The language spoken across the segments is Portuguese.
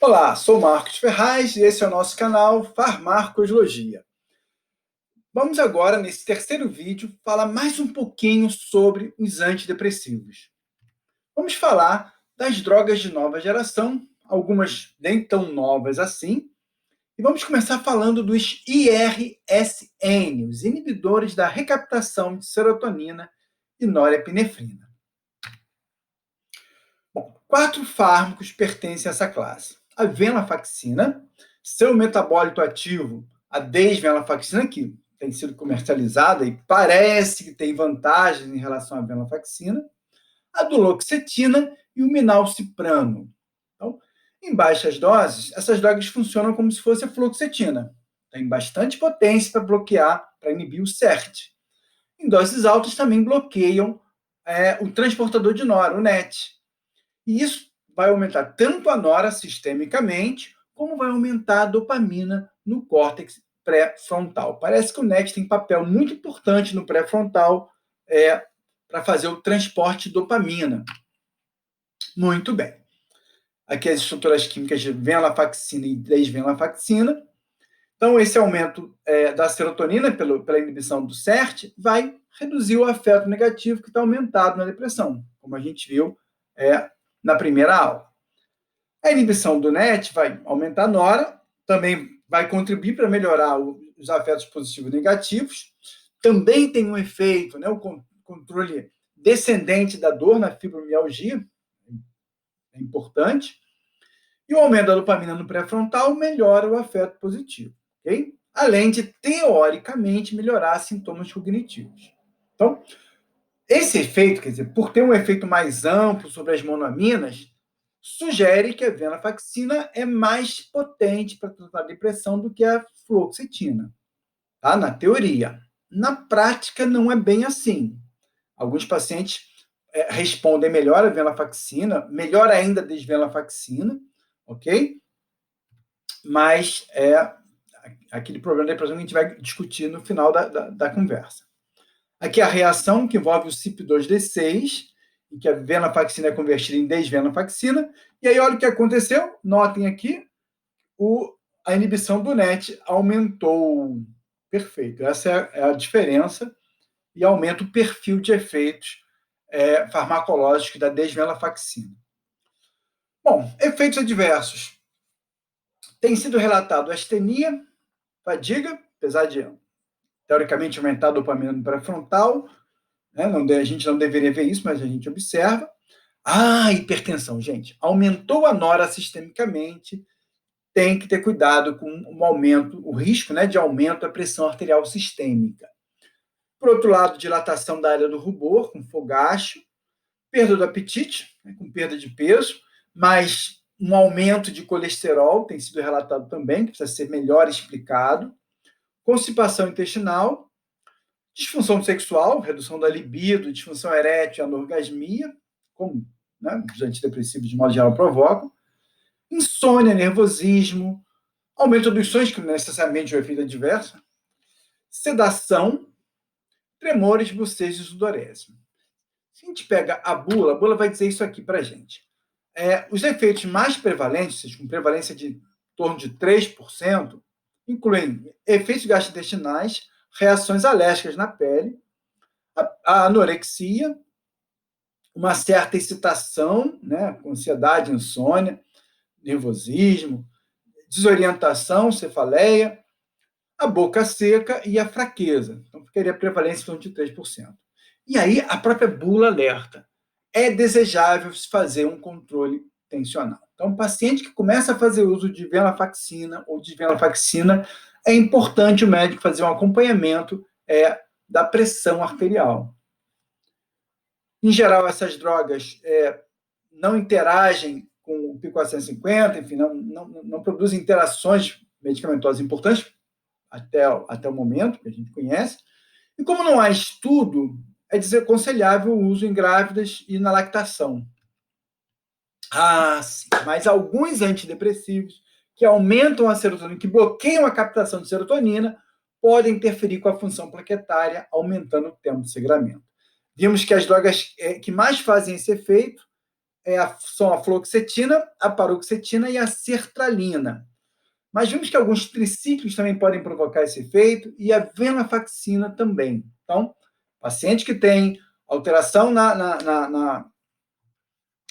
Olá, sou Marcos Ferraz e esse é o nosso canal Farmacologia. Vamos agora, nesse terceiro vídeo, falar mais um pouquinho sobre os antidepressivos. Vamos falar das drogas de nova geração, algumas nem tão novas assim, e vamos começar falando dos IRSN, os inibidores da recaptação de serotonina e norepinefrina. Bom, 4 fármacos pertencem a essa classe. A venlafaxina, seu metabólito ativo, a desvenlafaxina, que tem sido comercializada e parece que tem vantagens em relação à venlafaxina, a duloxetina e o minalciprano. Então, em baixas doses, essas drogas funcionam como se fosse a fluoxetina. Tem bastante potência para bloquear, para inibir o SERT. Em doses altas também bloqueiam o transportador de nora, o NET. E isso vai aumentar tanto a nora sistemicamente, como vai aumentar a dopamina no córtex pré-frontal. Parece que o NET tem papel muito importante no pré-frontal para fazer o transporte de dopamina. Muito bem. Aqui as estruturas químicas de venlafaxina e desvenlafaxina. Então, esse aumento da serotonina pela inibição do SERT vai reduzir o afeto negativo que está aumentado na depressão, como a gente viu na primeira aula. A inibição do NET vai aumentar a nora, também vai contribuir para melhorar os afetos positivos e negativos. Também tem um efeito, o controle descendente da dor na fibromialgia, é importante. E o aumento da dopamina no pré-frontal melhora o afeto positivo, ok? Além de, teoricamente, melhorar sintomas cognitivos. Então, esse efeito, quer dizer, por ter um efeito mais amplo sobre as monoaminas, sugere que a venlafaxina é mais potente para tratar a depressão do que a fluoxetina, tá? Na teoria. Na prática, não é bem assim. Alguns pacientes respondem melhor à venlafaxina, melhor ainda a desvenlafaxina, ok? Mas é aquele problema da depressão que a gente vai discutir no final da conversa. Aqui a reação que envolve o CYP2D6, em que a venlafaxina é convertida em desvenlafaxina, e aí olha o que aconteceu, notem aqui, a inibição do NET aumentou. Perfeito, essa é a diferença, e aumenta o perfil de efeitos farmacológicos da desvenlafaxina. Bom, efeitos adversos. Tem sido relatado astenia, fadiga, apesar de, teoricamente, aumentar a dopamina no pré-frontal, a gente não deveria ver isso, mas a gente observa. Hipertensão, gente. Aumentou a nora sistemicamente, tem que ter cuidado com o risco de aumento da pressão arterial sistêmica. Por outro lado, dilatação da área do rubor, com fogacho, perda do apetite, com perda de peso, mas um aumento de colesterol tem sido relatado também, que precisa ser melhor explicado. Constipação intestinal, disfunção sexual, redução da libido, disfunção erétil, anorgasmia, como os antidepressivos de modo geral provocam. Insônia, nervosismo, aumento dos sonhos, que não é necessariamente um efeito adverso. Sedação, tremores, bocejo e sudorese. Se a gente pega a bula vai dizer isso aqui para a gente. Os efeitos mais prevalentes, com prevalência de em torno de 3%, incluem efeitos gastrointestinais, reações alérgicas na pele, a anorexia, uma certa excitação, com ansiedade, insônia, nervosismo, desorientação, cefaleia, a boca seca e a fraqueza. Então, ficaria a prevalência em torno de 3%. E aí, a própria bula alerta. É desejável se fazer um controle tensional. Então, um paciente que começa a fazer uso de venlafaxina ou de venlafaxina, é importante o médico fazer um acompanhamento da pressão arterial. Em geral, essas drogas não interagem com o P450, enfim, não produzem interações medicamentosas importantes até o momento, que a gente conhece. E como não há estudo, é desaconselhável o uso em grávidas e na lactação. Sim, mas alguns antidepressivos que aumentam a serotonina, que bloqueiam a captação de serotonina, podem interferir com a função plaquetária, aumentando o tempo de sangramento. Vimos que as drogas que mais fazem esse efeito são a fluoxetina, a paroxetina e a sertralina. Mas vimos que alguns triciclos também podem provocar esse efeito e a venlafaxina também. Então, paciente que tem alteração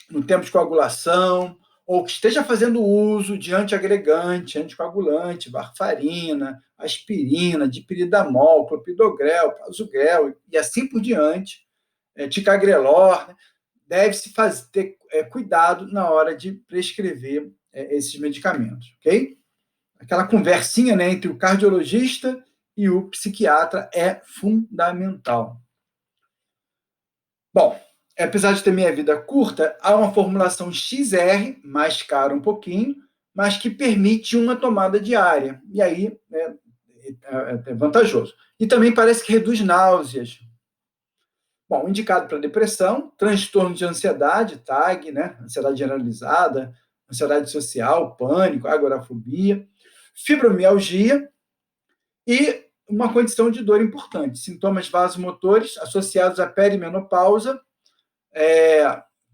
no tempo de coagulação, ou que esteja fazendo uso de antiagregante, anticoagulante, varfarina, aspirina, dipiridamol, clopidogrel, prasugrel e assim por diante, ticagrelor, né? Deve-se ter cuidado na hora de prescrever esses medicamentos, ok? Aquela conversinha, né, entre o cardiologista e o psiquiatra é fundamental. Bom, apesar de ter minha vida curta, há uma formulação XR, mais cara um pouquinho, mas que permite uma tomada diária. E aí é vantajoso. E também parece que reduz náuseas. Bom, indicado para depressão, transtorno de ansiedade, TAG, né? Ansiedade generalizada, ansiedade social, pânico, agorafobia, fibromialgia e uma condição de dor importante, sintomas vasomotores associados à perimenopausa,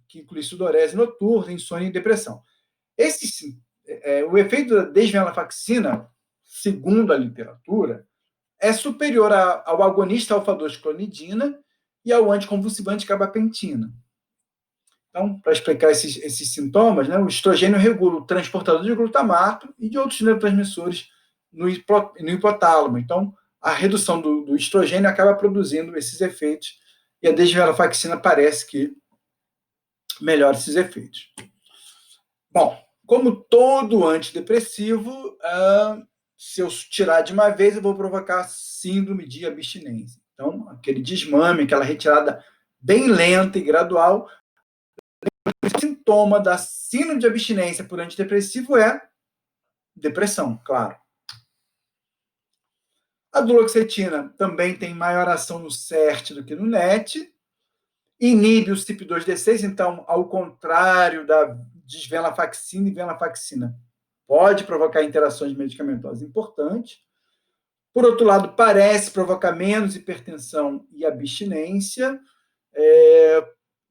que inclui sudorese noturna, insônia e depressão. O efeito da desvenlafaxina, segundo a literatura, é superior ao agonista alfa-2 clonidina e ao anticonvulsivante gabapentina. Então, para explicar esses sintomas, né, o estrogênio regula o transportador de glutamato e de outros neurotransmissores no hipotálamo. Então, a redução do estrogênio acaba produzindo esses efeitos e a desvenlafaxina parece que melhora esses efeitos. Bom, como todo antidepressivo, se eu tirar de uma vez, eu vou provocar síndrome de abstinência. Então, aquele desmame, aquela retirada bem lenta e gradual. O sintoma da síndrome de abstinência por antidepressivo é depressão, claro. A duloxetina também tem maior ação no CERT do que no NET, inibe o CYP2D6, então, ao contrário da desvenlafaxina e venlafaxina, pode provocar interações medicamentosas importantes. Por outro lado, parece provocar menos hipertensão e abstinência.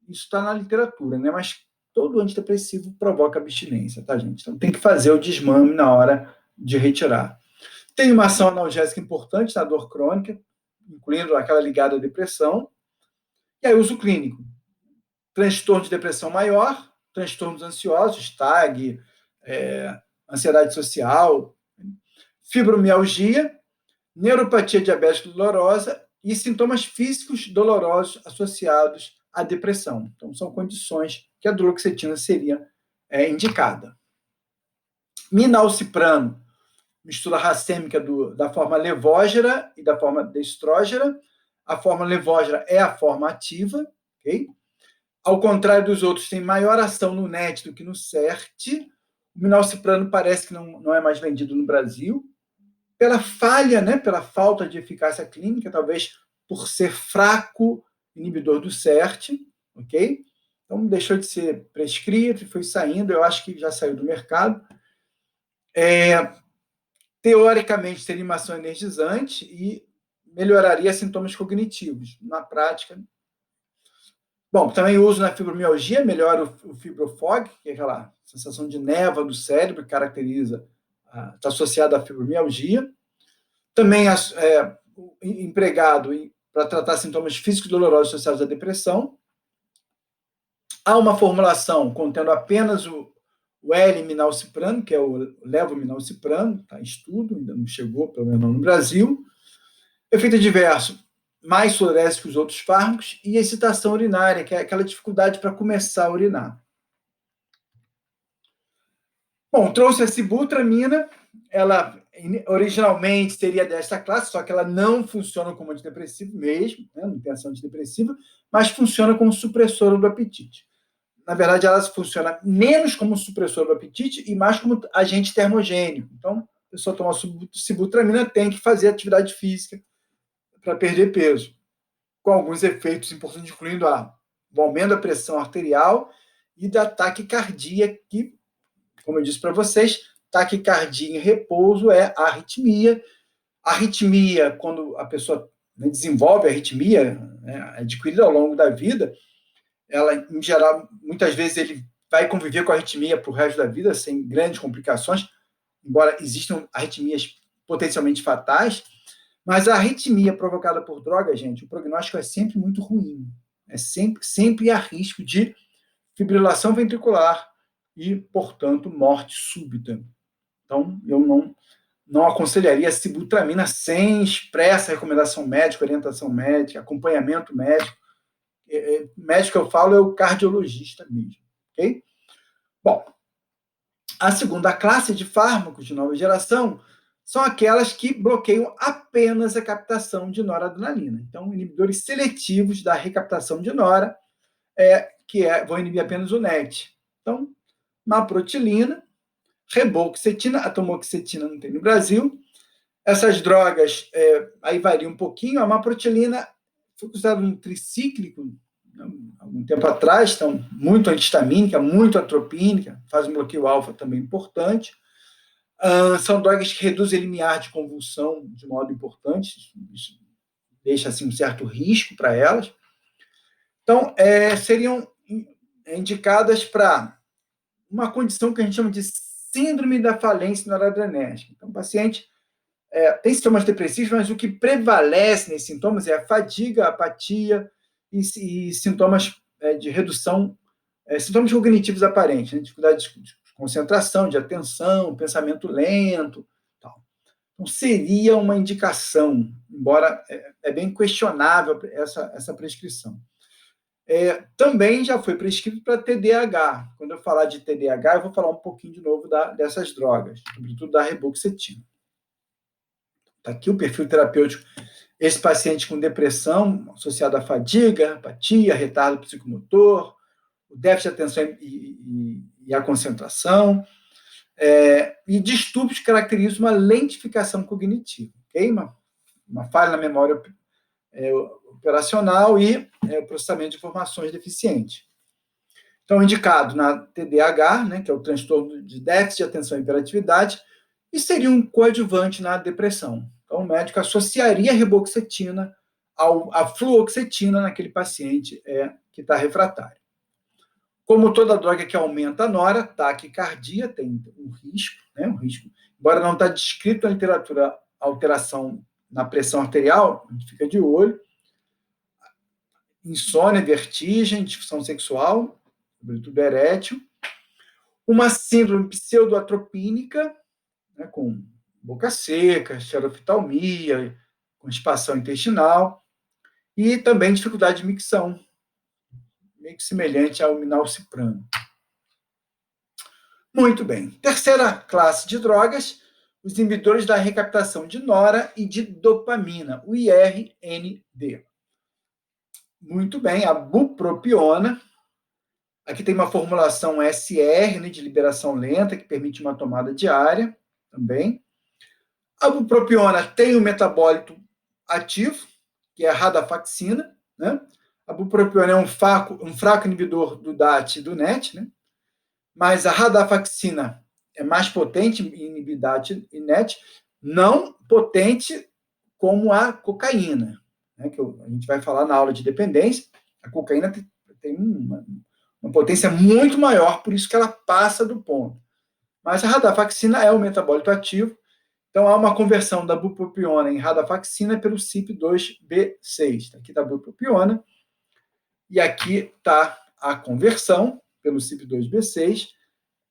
Isso está na literatura, né? Mas todo antidepressivo provoca abstinência, tá, gente? Então tem que fazer o desmame na hora de retirar. Tem uma ação analgésica importante na dor crônica, incluindo aquela ligada à depressão. E aí, uso clínico. Transtorno de depressão maior, transtornos ansiosos, TAG, ansiedade social, fibromialgia, neuropatia diabética dolorosa e sintomas físicos dolorosos associados à depressão. Então, são condições que a duloxetina seria indicada. Minalciprano, mistura racêmica da forma levógera e da forma destrógera. A forma levógera é a forma ativa, ok? Ao contrário dos outros, tem maior ação no NET do que no CERT. O minalciprano parece que não é mais vendido no Brasil, pela falha, né, pela falta de eficácia clínica, talvez por ser fraco inibidor do CERT, ok? Então, deixou de ser prescrito e foi saindo, eu acho que já saiu do mercado. Teoricamente, teria uma ação energizante e melhoraria sintomas cognitivos. Na prática, bom, também uso na fibromialgia, melhora o fibrofog, que é aquela sensação de névoa do cérebro que caracteriza, está associada à fibromialgia. Também empregado para tratar sintomas físicos dolorosos associados à depressão. Há uma formulação contendo apenas o L-minalciprano, que é o levominalciprano, está em estudo, ainda não chegou, pelo menos no Brasil. Efeito adverso, mais sudorese que os outros fármacos, e excitação urinária, que é aquela dificuldade para começar a urinar. Bom, trouxe a sibutramina, ela originalmente seria desta classe, só que ela não funciona como antidepressivo mesmo, né? Não tem ação antidepressiva, mas funciona como supressora do apetite. Na verdade, ela funciona menos como supressora do apetite e mais como agente termogênico. Então, a pessoa toma sibutramina tem que fazer atividade física para perder peso, com alguns efeitos importantes, incluindo o aumento da pressão arterial e da taquicardia, que, como eu disse para vocês, taquicardia em repouso é arritmia. Arritmia, quando a pessoa desenvolve a arritmia, adquirida ao longo da vida, ela, em geral, muitas vezes ele vai conviver com a arritmia para o resto da vida, sem grandes complicações, embora existam arritmias potencialmente fatais, mas a arritmia provocada por droga, gente, o prognóstico é sempre muito ruim. É sempre há risco de fibrilação ventricular e, portanto, morte súbita. Então, eu não aconselharia a sibutramina sem expressa recomendação médica, orientação médica, acompanhamento médico. Médico que eu falo é o cardiologista mesmo, ok? Bom, a segunda classe de fármacos de nova geração são aquelas que bloqueiam apenas a captação de noradrenalina. Então, inibidores seletivos da recaptação de nora, vão inibir apenas o NET. Então, maprotilina, reboxetina, a tamoxetina não tem no Brasil. Essas drogas aí variam um pouquinho. A maprotilina foi considerada um tricíclico algum tempo atrás, então muito antihistamínica, muito atropínica, faz um bloqueio alfa também importante. São drogas que reduzem o limiar de convulsão de modo importante, isso deixa assim, um certo risco para elas. Então, seriam indicadas para uma condição que a gente chama de síndrome da falência noradrenérgica. Então, o paciente tem sintomas depressivos, mas o que prevalece nesses sintomas é a fadiga, a apatia e sintomas de redução, sintomas cognitivos aparentes, né? Dificuldade de concentração, de atenção, pensamento lento. Tal. Então, seria uma indicação, embora é bem questionável essa prescrição. Também já foi prescrito para TDAH. Quando eu falar de TDAH, eu vou falar um pouquinho de novo dessas drogas, sobretudo da reboxetina. Está aqui o perfil terapêutico. Esse paciente com depressão associada à fadiga, apatia, retardo psicomotor, o déficit de atenção e a concentração, e distúrbios que caracterizam uma lentificação cognitiva, okay? Uma falha na memória operacional e processamento de informações deficiente. Então, indicado na TDAH, né, que é o transtorno de déficit de atenção e hiperatividade, e seria um coadjuvante na depressão. Então, o médico associaria a reboxetina à fluoxetina naquele paciente que está refratário. Como toda droga que aumenta a nora, taquicardia tem um risco, embora não está descrito na literatura alteração na pressão arterial, a gente fica de olho. Insônia, vertigem, disfunção sexual, sobretudo erétil. Uma síndrome pseudoatropínica, né, com boca seca, xeroftalmia, constipação intestinal, e também dificuldade de micção, meio que semelhante ao minalciprano. Muito bem. Terceira classe de drogas, os inibidores da recaptação de nora e de dopamina, o IRND. Muito bem, a bupropiona. Aqui tem uma formulação SR, né, de liberação lenta, que permite uma tomada diária também. A bupropiona tem um metabólito ativo, que é a radafaxina, né? A bupropiona é um fraco inibidor do DAT e do NET, né? Mas a radafaxina é mais potente em inibir DAT e NET, não potente como a cocaína, né? Que a gente vai falar na aula de dependência. A cocaína tem uma potência muito maior, por isso que ela passa do ponto. Mas a radafaxina é o metabólito ativo, então há uma conversão da bupropiona em radafaxina pelo CYP2B6. Aqui está a bupropiona, e aqui está a conversão pelo CYP2B6.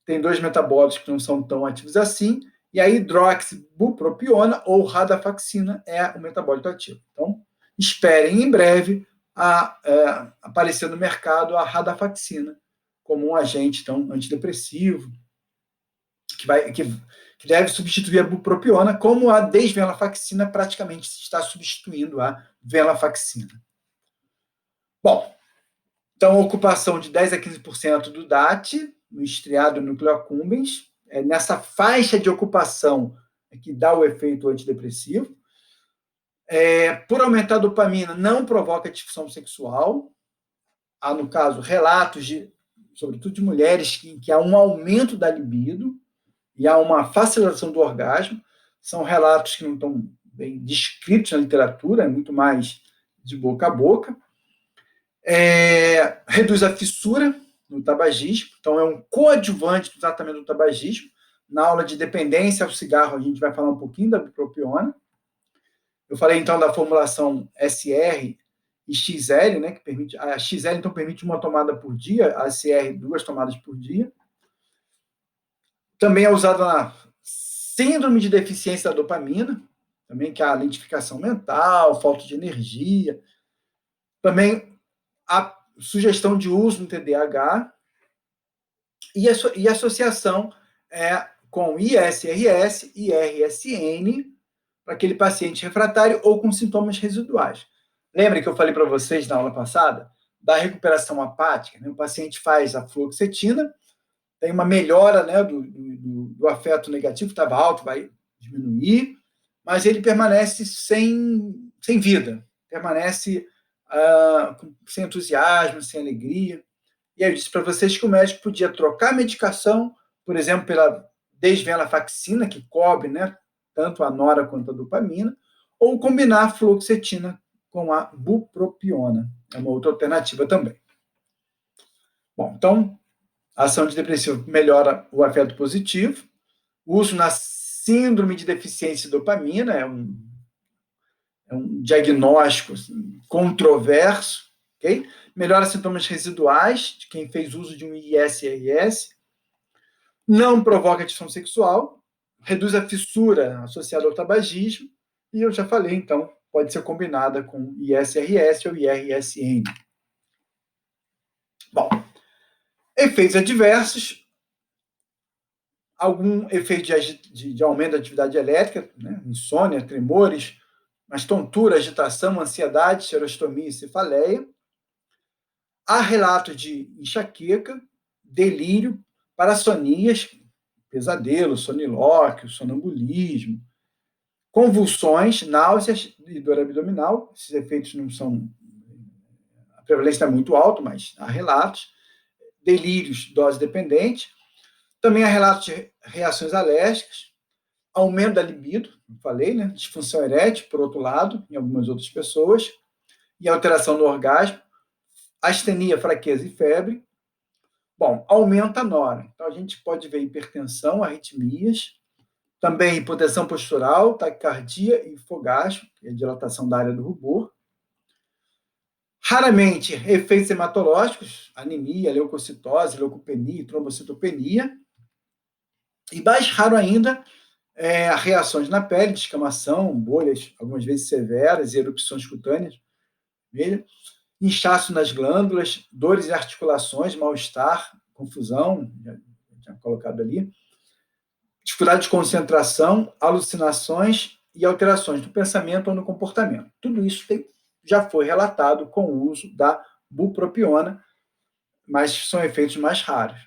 Tem dois metabólitos que não são tão ativos assim, e a hidroxibupropiona ou radafaxina é o metabólito ativo. Então, esperem em breve aparecer no mercado a radafaxina como um agente então, antidepressivo, que deve substituir a bupropiona, como a desvenlafaxina praticamente está substituindo a venlafaxina. Bom, então, ocupação de 10 a 15% do DAT no estriado nucleocumbens, nessa faixa de ocupação que dá o efeito antidepressivo. Por aumentar a dopamina, não provoca disfunção sexual. Há, no caso, relatos, sobretudo de mulheres, que há um aumento da libido e há uma facilitação do orgasmo. São relatos que não estão bem descritos na literatura, é muito mais de boca a boca. Reduz a fissura no tabagismo, então é um coadjuvante do tratamento do tabagismo. Na aula de dependência ao cigarro, a gente vai falar um pouquinho da bupropiona. Eu falei, então, da formulação SR e XL, né, que permite, a XL, então, permite uma tomada por dia, a SR, 2 tomadas por dia. Também é usada na síndrome de deficiência da dopamina, também, que é a lentificação mental, falta de energia. Também a sugestão de uso no TDAH e associação com ISRS e IRSN para aquele paciente refratário ou com sintomas residuais. Lembra que eu falei para vocês na aula passada da recuperação apática? Né? O paciente faz a fluoxetina, tem uma melhora, né, do afeto negativo, que estava alto, vai diminuir, mas ele permanece sem vida, permanece sem entusiasmo, sem alegria. E aí eu disse para vocês que o médico podia trocar a medicação, por exemplo, pela desvenlafaxina, que cobre, né, tanto a nora quanto a dopamina, ou combinar a fluoxetina com a bupropiona. É uma outra alternativa também. Bom, então, a ação antidepressiva melhora o afeto positivo. O uso na síndrome de deficiência de dopamina é um diagnóstico assim, controverso, ok? Melhora sintomas residuais de quem fez uso de um ISRS. Não provoca disfunção sexual. Reduz a fissura associada ao tabagismo. E eu já falei, então, pode ser combinada com ISRS ou IRSN. Bom, efeitos adversos. Algum efeito de aumento da atividade elétrica, né? Insônia, tremores, mas tontura, agitação, ansiedade, xerostomia e cefaleia. Há relatos de enxaqueca, delírio, parassonias, pesadelo, sonilóquio, sonambulismo, convulsões, náuseas e dor abdominal. Esses efeitos não são... A prevalência é muito alta, mas há relatos. Delírios, dose dependente. Também há relatos de reações alérgicas, aumento da libido, falei, né? Disfunção erétil, por outro lado, em algumas outras pessoas, e alteração do orgasmo, astenia, fraqueza e febre. Bom, aumenta a nora. Então, a gente pode ver hipertensão, arritmias, também hipotensão postural, taquicardia e fogasmo, que é a dilatação da área do rubor. Raramente, efeitos hematológicos, anemia, leucocitose, leucopenia, trombocitopenia. E mais raro ainda, reações na pele, descamação, bolhas, algumas vezes severas, e erupções cutâneas, inchaço nas glândulas, dores em articulações, mal-estar, confusão, já tinha colocado ali, dificuldade de concentração, alucinações e alterações do pensamento ou no comportamento. Tudo isso já foi relatado com o uso da bupropiona, mas são efeitos mais raros.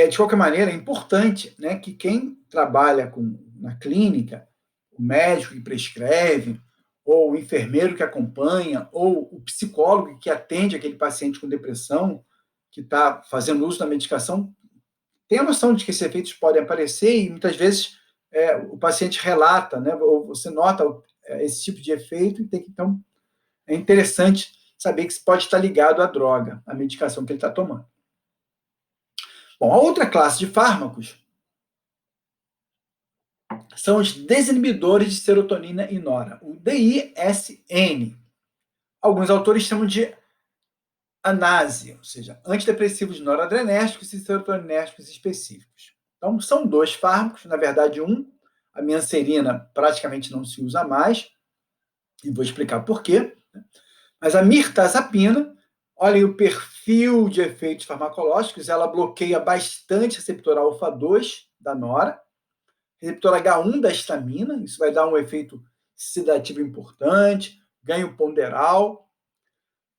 De qualquer maneira, é importante, né, que quem trabalha na clínica, o médico que prescreve, ou o enfermeiro que acompanha, ou o psicólogo que atende aquele paciente com depressão, que está fazendo uso da medicação, tem a noção de que esses efeitos podem aparecer e muitas vezes o paciente relata, né, ou você nota esse tipo de efeito e então é interessante saber que isso pode estar ligado à droga, à medicação que ele está tomando. Bom, a outra classe de fármacos são os desinibidores de serotonina e nora, o DISN. Alguns autores chamam de ANASE, ou seja, antidepressivos noradrenérgicos e serotoninérgicos específicos. Então, são 2 fármacos, na verdade, a mianserina praticamente não se usa mais, e vou explicar por quê. Mas a mirtazapina, olhem o perfil de efeitos farmacológicos, ela bloqueia bastante receptor alfa-2 da nora, receptor H1 da histamina, isso vai dar um efeito sedativo importante, ganho ponderal.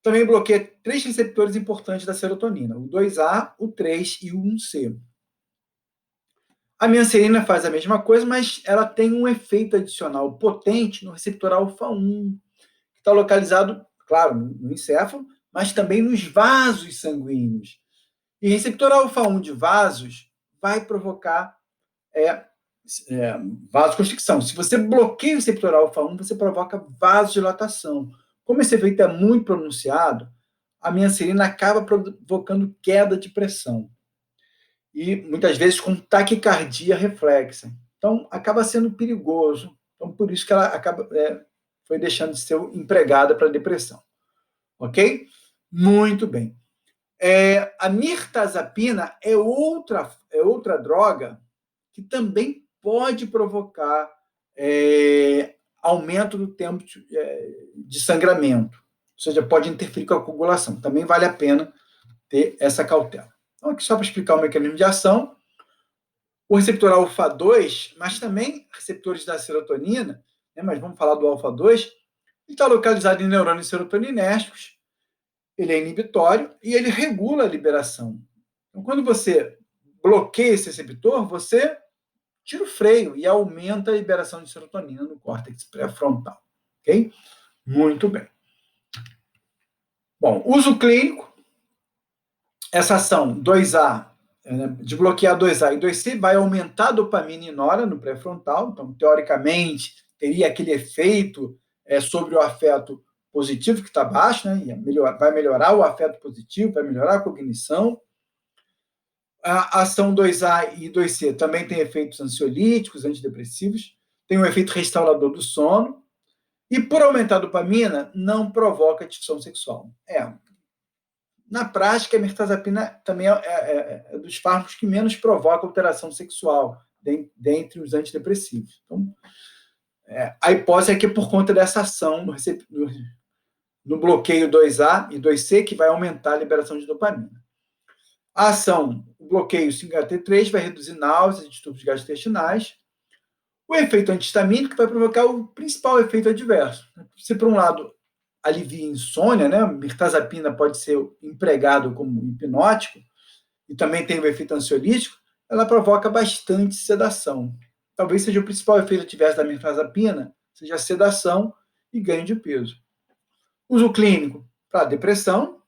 Também bloqueia 3 receptores importantes da serotonina, o 2A, o 3 e o 1C. A mianserina faz a mesma coisa, mas ela tem um efeito adicional potente no receptor alfa-1, que está localizado, claro, no encéfalo, mas também nos vasos sanguíneos. E receptor alfa-1 de vasos vai provocar vasoconstricção. Se você bloqueia o receptor alfa-1, você provoca vasodilatação. Como esse efeito é muito pronunciado, a mianserina acaba provocando queda de pressão e muitas vezes com taquicardia reflexa. Então, acaba sendo perigoso. Então, por isso que ela foi deixando de ser empregada para depressão. Ok? Muito bem. A mirtazapina é outra droga que também pode provocar aumento do tempo de sangramento, ou seja, pode interferir com a coagulação. Também vale a pena ter essa cautela. Então, aqui só para explicar o mecanismo de ação, o receptor alfa-2, mas também receptores da serotonina, né, mas vamos falar do alfa-2, ele está localizado em neurônios serotoninérgicos, ele é inibitório e ele regula a liberação. Então, quando você bloqueia esse receptor, você tira o freio e aumenta a liberação de serotonina no córtex pré-frontal. Ok? Muito bem. Bom, uso clínico. Essa ação 2A, de bloquear 2A e 2C, vai aumentar a dopamina e nora no pré-frontal. Então, teoricamente, teria aquele efeito sobre o afeto positivo que está baixo, né? Vai melhorar o afeto positivo, vai melhorar a cognição. A ação 2A e 2C também tem efeitos ansiolíticos, antidepressivos, tem um efeito restaurador do sono, e por aumentar a dopamina, não provoca disfunção sexual. Na prática, a mirtazapina também é dos fármacos que menos provoca alteração sexual dentre os antidepressivos. Então, a hipótese é que é por conta dessa ação no bloqueio 2A e 2C, que vai aumentar a liberação de dopamina. A ação, o bloqueio 5-HT3, vai reduzir náuseas e distúrbios gastrointestinais. O efeito antihistamínico vai provocar o principal efeito adverso. Se, por um lado, alivia a insônia, né? A mirtazapina pode ser empregado como hipnótico, e também tem o efeito ansiolítico, ela provoca bastante sedação. Talvez seja o principal efeito adverso da mirtazapina, seja a sedação e ganho de peso. Uso clínico para depressão,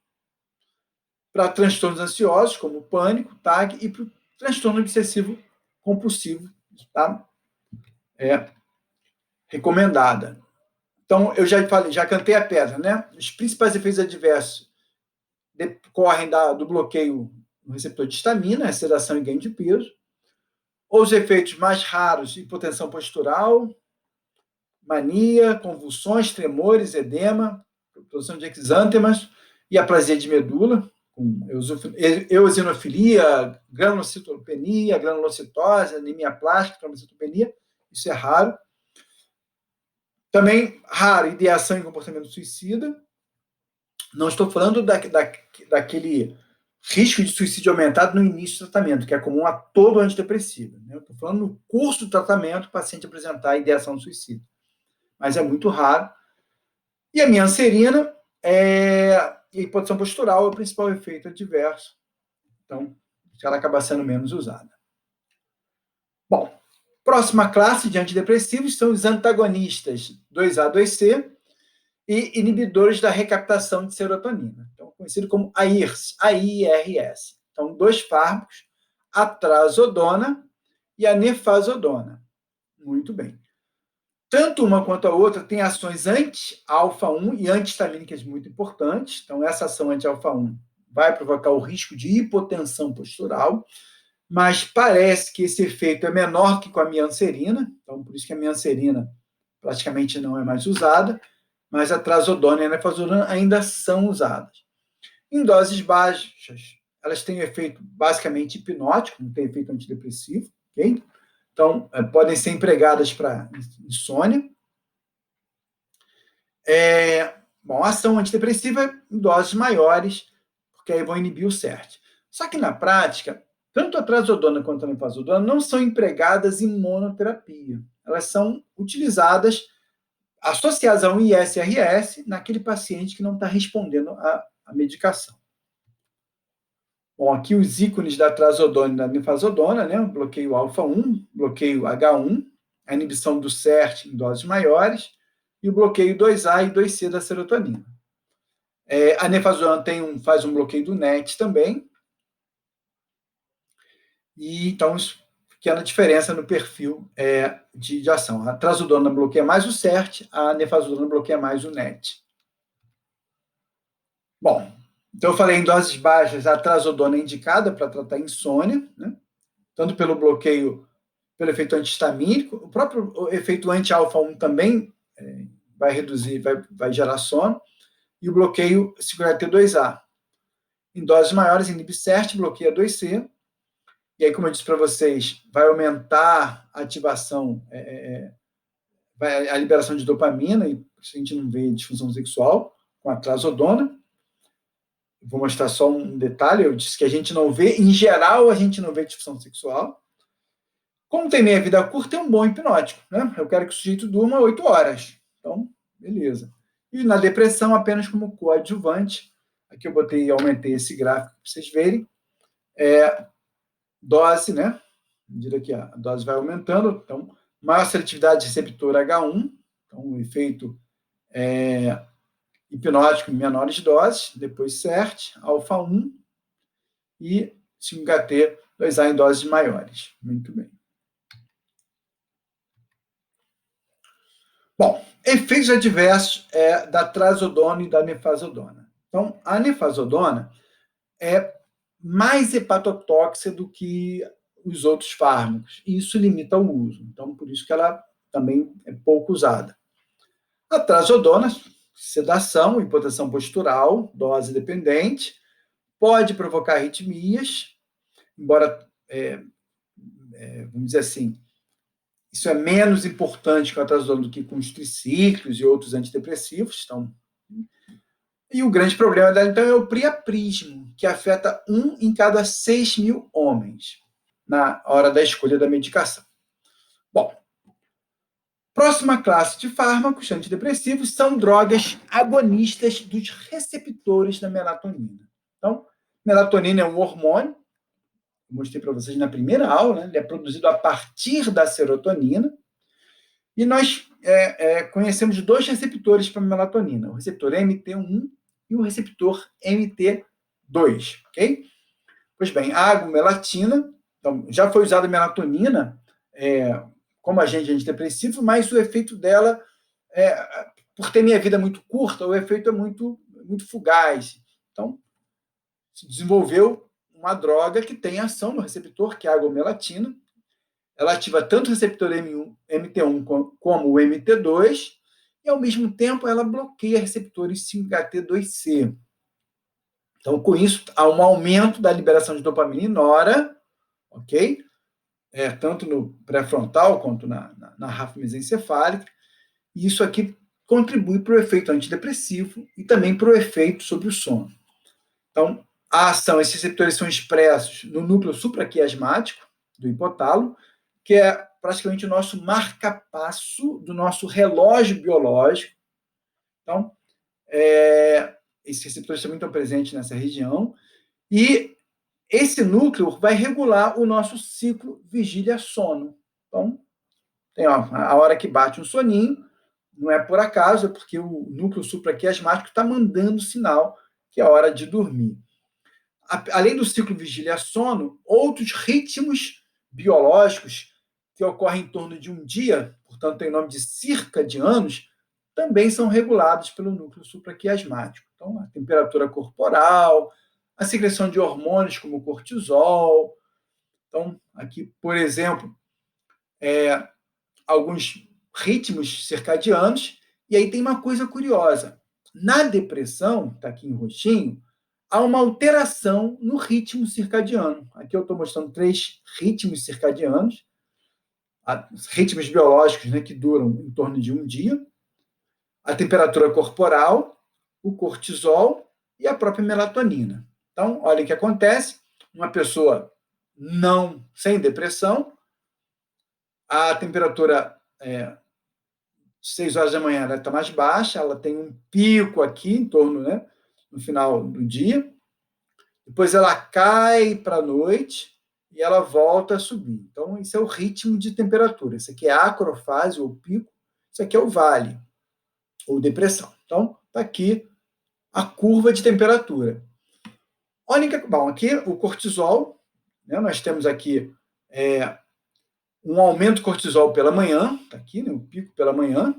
para transtornos ansiosos, como pânico, TAG, e para o transtorno obsessivo compulsivo, tá? Recomendada. Então, eu já cantei a pedra, né? Os principais efeitos adversos decorrem do bloqueio no receptor de histamina, sedação e ganho de peso. Os efeitos mais raros, hipotensão postural, mania, convulsões, tremores, edema, produção de exântemas e aplasia de medula, com eosinofilia, granulocitopenia, granulocitose, anemia plástica, trombocitopenia, isso é raro. Também raro, ideação e comportamento suicida. Não estou falando daquele risco de suicídio aumentado no início do tratamento, que é comum a todo antidepressivo. Né? Eu estou falando no curso do tratamento, o paciente apresentar ideação suicida. Mas é muito raro. E a mianserina e a hipotenção postural é o principal efeito adverso. Então, ela acaba sendo menos usada. Bom, próxima classe de antidepressivos são os antagonistas 2A, 2C e inibidores da recaptação de serotonina, então conhecido como AIRS. Então, 2 fármacos, a trazodona e a nefazodona. Muito bem. Tanto uma quanto a outra tem ações anti-alfa-1 e antihistamínicas muito importantes. Então, essa ação anti-alfa-1 vai provocar o risco de hipotensão postural, mas parece que esse efeito é menor que com a mianserina, então por isso que a mianserina praticamente não é mais usada, mas a trazodona e a nefazodona ainda são usadas. Em doses baixas, elas têm efeito basicamente hipnótico, não tem efeito antidepressivo, ok? Então, podem ser empregadas para insônia. Bom, a ação antidepressiva em doses maiores, porque aí vão inibir o CERT. Só que na prática, tanto a trazodona quanto a nefazodona não são empregadas em monoterapia. Elas são utilizadas, associadas a um ISRS, naquele paciente que não está respondendo à medicação. Bom, aqui os ícones da trazodona e da nefazodona, né? Bloqueio alfa-1, bloqueio H1, a inibição do CERT em doses maiores, e o bloqueio 2A e 2C da serotonina. A nefazodona faz um bloqueio do NET também, e então, pequena diferença no perfil de ação. A trazodona bloqueia mais o CERT, a nefazodona bloqueia mais o NET. Bom, então eu falei em doses baixas, a trazodona é indicada para tratar insônia, né? Tanto pelo bloqueio, pelo efeito antihistamínico, o próprio efeito anti-alfa-1 também vai reduzir, vai gerar sono, e o bloqueio 5-HT2A. Em doses maiores, inibe CERT, bloqueia 2C, e aí, como eu disse para vocês, vai aumentar a ativação, a liberação de dopamina, e a gente não vê disfunção sexual com a trazodona. Vou mostrar só um detalhe, eu disse que a gente não vê, em geral, a gente não vê disfunção sexual. Como tem meia vida curta, é um bom hipnótico, né? Eu quero que o sujeito durma 8 horas. Então, beleza. E na depressão, apenas como coadjuvante, aqui eu aumentei esse gráfico para vocês verem, dose, né? À medida que a dose vai aumentando, então, maior seletividade de receptor H1, então o efeito hipnótico em menores doses, depois CERT, alfa-1 e 5-HT2A em doses maiores. Muito bem. Bom, efeitos adversos da trazodona e da nefazodona. Então, a nefazodona é mais hepatotóxica do que os outros fármacos, e isso limita o uso. Então, por isso que ela também é pouco usada. A trazodona, sedação, hipotensão postural, dose dependente, pode provocar arritmias, embora, vamos dizer assim, isso é menos importante com a trazodona do que com os triciclos e outros antidepressivos. Então, e o grande problema dela, então, é o priaprismo, que afeta 1 em cada 6.000 homens na hora da escolha da medicação. Bom, próxima classe de fármacos antidepressivos são drogas agonistas dos receptores da melatonina. Então, melatonina é um hormônio, mostrei para vocês na primeira aula, né? Ele é produzido a partir da serotonina, e nós conhecemos 2 receptores para melatonina, o receptor MT1 e o receptor MT2, ok? Pois bem, a agomelatina, então, já foi usada a melatonina como agente antidepressivo, mas o efeito dela, por ter minha vida muito curta, o efeito é muito, muito fugaz. Então, se desenvolveu uma droga que tem ação no receptor, que é a agomelatina. Ela ativa tanto o receptor MT1 como o MT2, e, ao mesmo tempo, ela bloqueia receptores 5-HT2C. Então, com isso, há um aumento da liberação de dopamina e nora, ok? Tanto no pré-frontal quanto na ráfia mesencefálica, e isso aqui contribui para o efeito antidepressivo e também para o efeito sobre o sono. Então, esses receptores são expressos no núcleo supraquiasmático do hipotálamo, que é praticamente o nosso marca-passo do nosso relógio biológico. Então, esses receptores também estão presentes nessa região, e esse núcleo vai regular o nosso ciclo vigília-sono. Então, tem a hora que bate um soninho, não é por acaso, é porque o núcleo supraquiasmático está mandando sinal que é hora de dormir. Além do ciclo vigília-sono, outros ritmos biológicos que ocorrem em torno de um dia, portanto, tem nome de circadianos, também são regulados pelo núcleo supraquiasmático. Então, a temperatura corporal, a secreção de hormônios como o cortisol. Então, aqui, por exemplo, alguns ritmos circadianos. E aí tem uma coisa curiosa. Na depressão, está aqui em roxinho, há uma alteração no ritmo circadiano. Aqui eu estou mostrando 3 ritmos circadianos, ritmos biológicos, né, que duram em torno de um dia, a temperatura corporal, o cortisol e a própria melatonina. Então, olha o que acontece. Uma pessoa sem depressão, a temperatura 6 horas da manhã ela está mais baixa, ela tem um pico aqui em torno, né, no final do dia, depois ela cai para a noite e ela volta a subir. Então, esse é o ritmo de temperatura. Esse aqui é a acrofase, ou pico, isso aqui é o vale, ou depressão. Então, está aqui a curva de temperatura. Olha que bom, aqui o cortisol, né, nós temos aqui um aumento do cortisol pela manhã, está aqui, né, o pico pela manhã,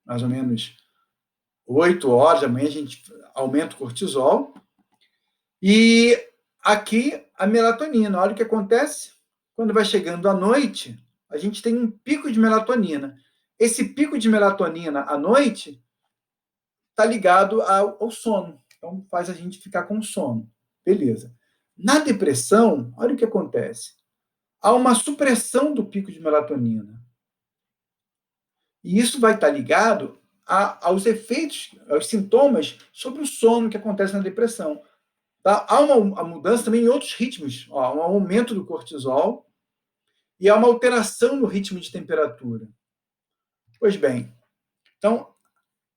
mais ou menos 8 horas da manhã, a gente aumenta o cortisol. E aqui a melatonina. Olha o que acontece. Quando vai chegando à noite, a gente tem um pico de melatonina. Esse pico de melatonina à noite está ligado ao sono. Então, faz a gente ficar com sono. Beleza. Na depressão, olha o que acontece. Há uma supressão do pico de melatonina. E isso vai estar ligado aos efeitos, aos sintomas sobre o sono que acontece na depressão. Tá? Há uma mudança também em outros ritmos. Ó, um aumento do cortisol e há uma alteração no ritmo de temperatura. Pois bem, então,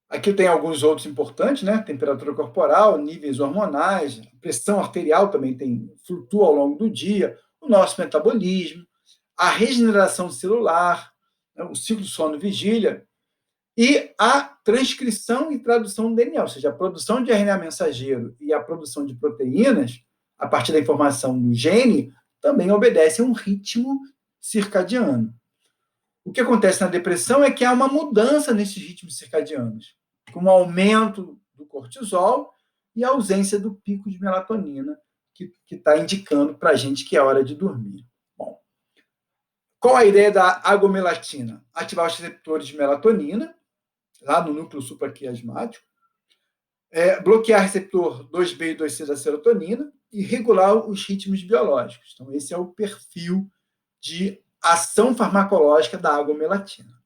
aqui tem alguns outros importantes, né? Temperatura corporal, níveis hormonais, pressão arterial também flutua ao longo do dia, o nosso metabolismo, a regeneração celular, né? O ciclo sono-vigília e a transcrição e tradução do DNA, ou seja, a produção de RNA mensageiro e a produção de proteínas, a partir da informação do gene, também obedecem a um ritmo circadiano. O que acontece na depressão é que há uma mudança nesses ritmos circadianos, com um aumento do cortisol e a ausência do pico de melatonina, que está indicando para a gente que é hora de dormir. Bom, qual a ideia da agomelatina? Ativar os receptores de melatonina, lá no núcleo supraquiasmático, bloquear receptor 2B e 2C da serotonina e regular os ritmos biológicos. Então, esse é o perfil de ação farmacológica da agomelatina.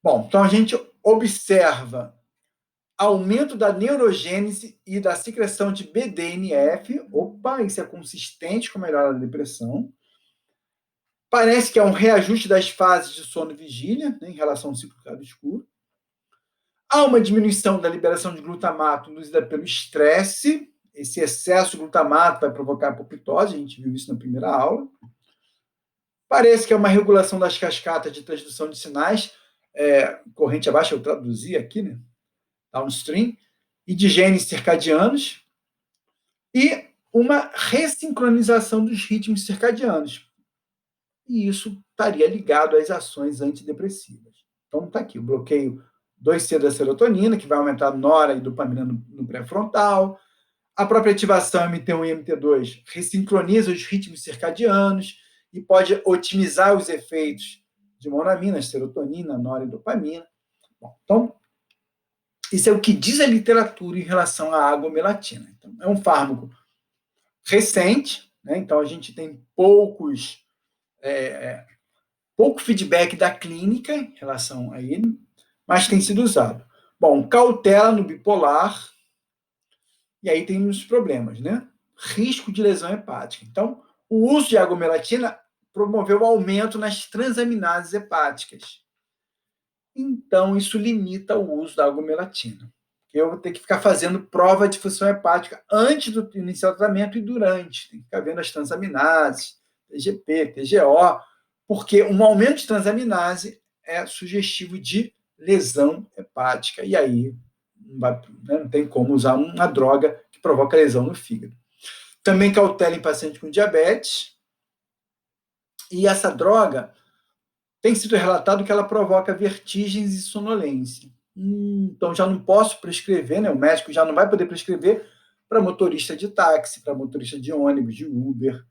Bom, então a gente observa aumento da neurogênese e da secreção de BDNF. Opa, isso é consistente com a melhora da depressão. Parece que é um reajuste das fases de sono e vigília, né, em relação ao ciclo claro-escuro. Há uma diminuição da liberação de glutamato induzida pelo estresse. Esse excesso de glutamato vai provocar apoptose, a gente viu isso na primeira aula. Parece que é uma regulação das cascatas de transdução de sinais, corrente abaixo, eu traduzi aqui, né? Downstream, e de genes circadianos, e uma ressincronização dos ritmos circadianos. E isso estaria ligado às ações antidepressivas. Então, está aqui o bloqueio 2C da serotonina, que vai aumentar a nora e dopamina no pré-frontal. A própria ativação MT1 e MT2 ressincroniza os ritmos circadianos e pode otimizar os efeitos de monaminas, serotonina, nora e dopamina. Bom, então, isso é o que diz a literatura em relação à agomelatina. Então, é um fármaco recente, né? Então a gente tem pouco feedback da clínica em relação a ele, mas tem sido usado. Bom, cautela no bipolar, e aí tem uns problemas, né? Risco de lesão hepática. Então, o uso de agomelatina promoveu aumento nas transaminases hepáticas. Então, isso limita o uso da agomelatina. Eu vou ter que ficar fazendo prova de função hepática antes do iniciar o tratamento e durante. Tem que ficar vendo as transaminases, TGP, TGO, porque um aumento de transaminase é sugestivo de lesão hepática. E aí não tem como usar uma droga que provoca lesão no fígado. Também cautela em paciente com diabetes. E essa droga tem sido relatado que ela provoca vertigens e sonolência. Então já não posso prescrever, né? O médico já não vai poder prescrever para motorista de táxi, para motorista de ônibus, de Uber,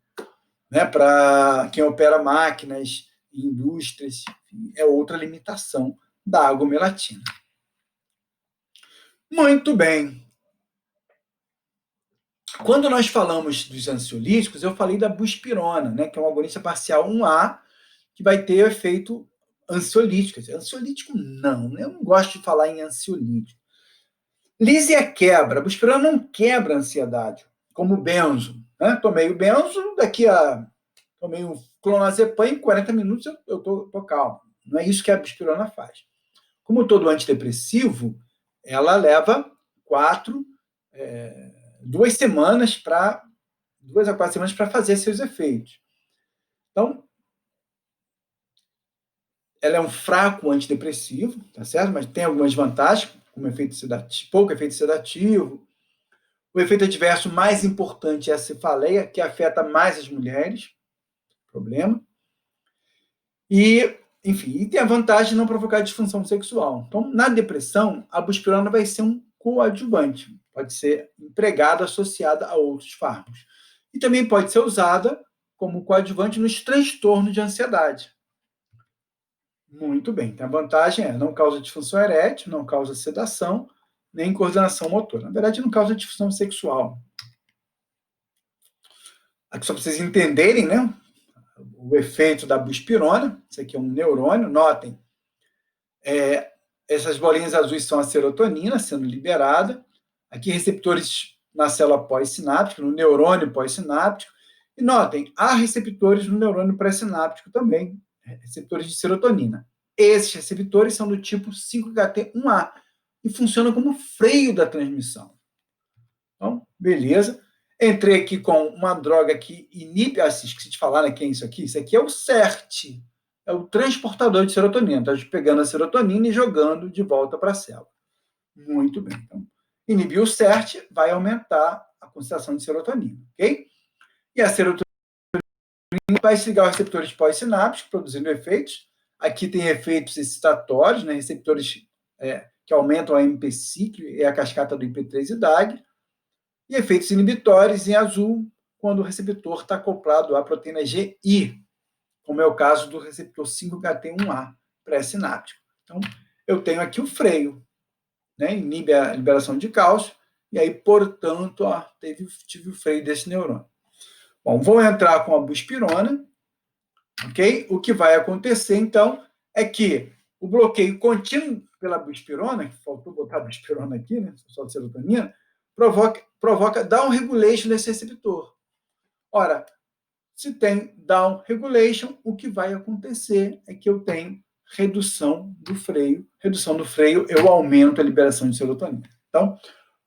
né? Para quem opera máquinas, indústrias, enfim, é outra limitação da agomelatina. Muito bem. Quando nós falamos dos ansiolíticos, eu falei da buspirona, né? Que é um agonista parcial 1A, que vai ter efeito ansiolítico. Ansiolítico, não. Eu não gosto de falar em ansiolítico. Lísia quebra. A buspirona não quebra a ansiedade, como o benzo. Né? Tomei o benzo, tomei o clonazepam, em 40 minutos eu tô calmo. Não é isso que a buspirona faz. Como todo antidepressivo, ela leva 2 semanas para 2 a 4 semanas para fazer seus efeitos. Então, ela é um fraco antidepressivo, tá certo? Mas tem algumas vantagens, como efeito sedativo, pouco efeito sedativo. O efeito adverso mais importante é a cefaleia, que afeta mais as mulheres, problema. E enfim, e tem a vantagem de não provocar disfunção sexual. Então, na depressão, a buspirona vai ser um coadjuvante, pode ser empregada associada a outros fármacos. E também pode ser usada como coadjuvante nos transtornos de ansiedade. Muito bem. Então, a vantagem é não causa disfunção erétil, não causa sedação, nem coordenação motora. Na verdade, não causa disfunção sexual. Aqui só para vocês entenderem, né? O efeito da buspirona. Isso aqui é um neurônio. Notem, essas bolinhas azuis são a serotonina sendo liberada. Aqui, receptores na célula pós-sináptica, no neurônio pós-sináptico. E notem, há receptores no neurônio pré-sináptico também, receptores de serotonina. Esses receptores são do tipo 5-HT1A e funcionam como freio da transmissão. Então, beleza. Entrei aqui com uma droga que inibe, esqueci de falar, né, quem é isso aqui? Isso aqui é o CERT, é o transportador de serotonina. Está pegando a serotonina e jogando de volta para a célula. Muito bem. Então, inibir o CERT vai aumentar a concentração de serotonina, ok? E a serotonina vai ligar os receptores pós-sinápticos, produzindo efeitos. Aqui tem efeitos excitatórios, né, receptores que aumentam a MP-ciclo e a cascata do IP3 e DAG, e efeitos inibitórios em azul, quando o receptor está acoplado à proteína GI, como é o caso do receptor 5-HT1A pré-sináptico. Então, eu tenho aqui o freio, né, inibe a liberação de cálcio, e aí, portanto, tive o freio desse neurônio. Bom, vou entrar com a buspirona, ok? O que vai acontecer, então, é que o bloqueio contínuo pela buspirona, que faltou botar a buspirona aqui, né, só de serotonina, provoca down regulation desse receptor. Ora, se tem down regulation, o que vai acontecer é que eu tenho redução do freio. Redução do freio, eu aumento a liberação de serotonina. Então,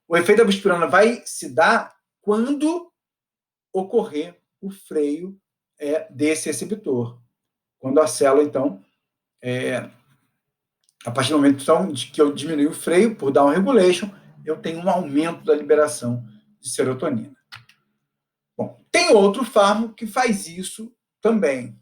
o efeito da buspirona vai se dar quando ocorrer o freio desse receptor. Quando a célula, então, a partir do momento então, que eu diminuir o freio por down regulation, eu tenho um aumento da liberação de serotonina. Bom, tem outro fármaco que faz isso também,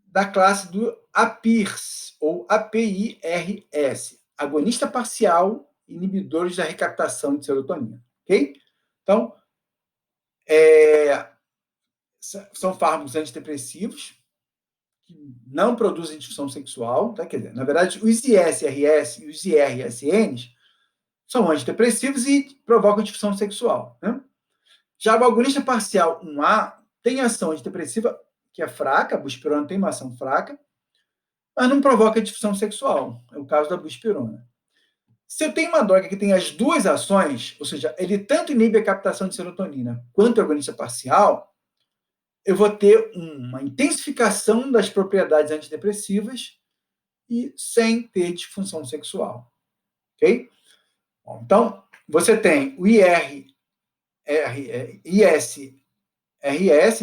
da classe do APIRS, ou APIRS, agonista parcial, inibidores da recaptação de serotonina, ok? Então, são fármacos antidepressivos que não produzem disfunção sexual, tá? Quer dizer, na verdade, os ISRS e os IRSNs são antidepressivos e provocam disfunção sexual, né? Já o agonista parcial 1A tem ação antidepressiva que é fraca, a buspirona tem uma ação fraca, mas não provoca disfunção sexual. É o caso da buspirona. Se eu tenho uma droga que tem as duas ações, ou seja, ele tanto inibe a captação de serotonina quanto a agonista parcial, eu vou ter uma intensificação das propriedades antidepressivas e sem ter disfunção sexual. Ok? Bom, então, você tem o ISRS,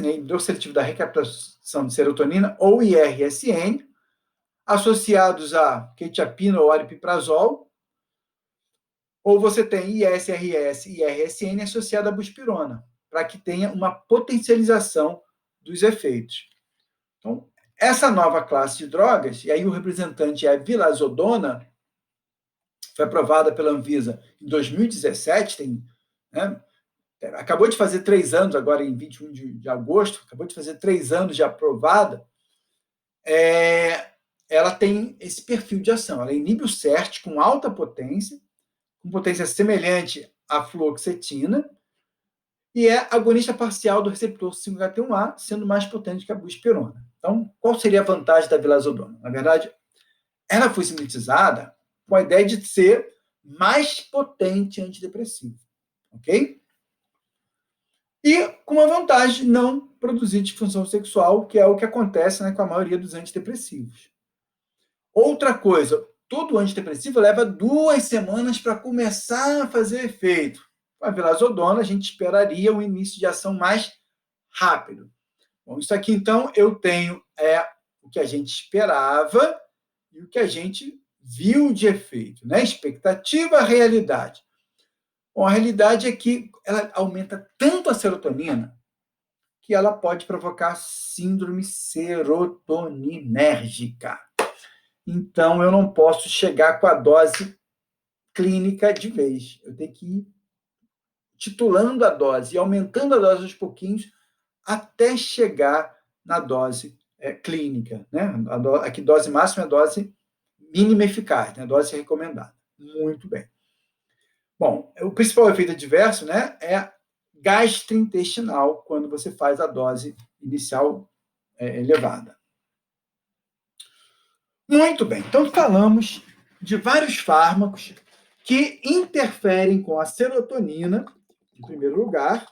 né, inibidor seletivo da recaptação de serotonina, ou IRSN, associados a quetiapina ou aripiprazol, ou você tem ISRS e IRSN associado à buspirona, para que tenha uma potencialização dos efeitos. Então, essa nova classe de drogas, e aí o representante é a vilazodona, foi aprovada pela Anvisa em 2017, né, acabou de fazer 3 anos, agora em 21 de agosto, acabou de fazer 3 anos de aprovada, ela tem esse perfil de ação. Ela inibe o CERT com alta potência, com potência semelhante à fluoxetina, e é agonista parcial do receptor 5-HT1A, sendo mais potente que a buspirona. Então, qual seria a vantagem da vilazodona? Na verdade, ela foi sintetizada com a ideia de ser mais potente antidepressivo, ok? E com a vantagem de não produzir disfunção sexual, que é o que acontece, né, com a maioria dos antidepressivos. Outra coisa, todo antidepressivo leva 2 semanas para começar a fazer efeito. Com a vilazodona, a gente esperaria um início de ação mais rápido. Bom, isso aqui, então, eu tenho o que a gente esperava e o que a gente viu de efeito, né? Expectativa, realidade. Bom, a realidade é que ela aumenta tanto a serotonina que ela pode provocar síndrome serotoninérgica. Então, eu não posso chegar com a dose clínica de vez. Eu tenho que ir titulando a dose e aumentando a dose aos pouquinhos até chegar na dose clínica. Né? Aqui, dose máxima é a dose mínima eficaz, né? A dose recomendada. Muito bem. Bom, o principal efeito adverso, né, é gastrointestinal, quando você faz a dose inicial elevada. Muito bem, então falamos de vários fármacos que interferem com a serotonina, em primeiro lugar,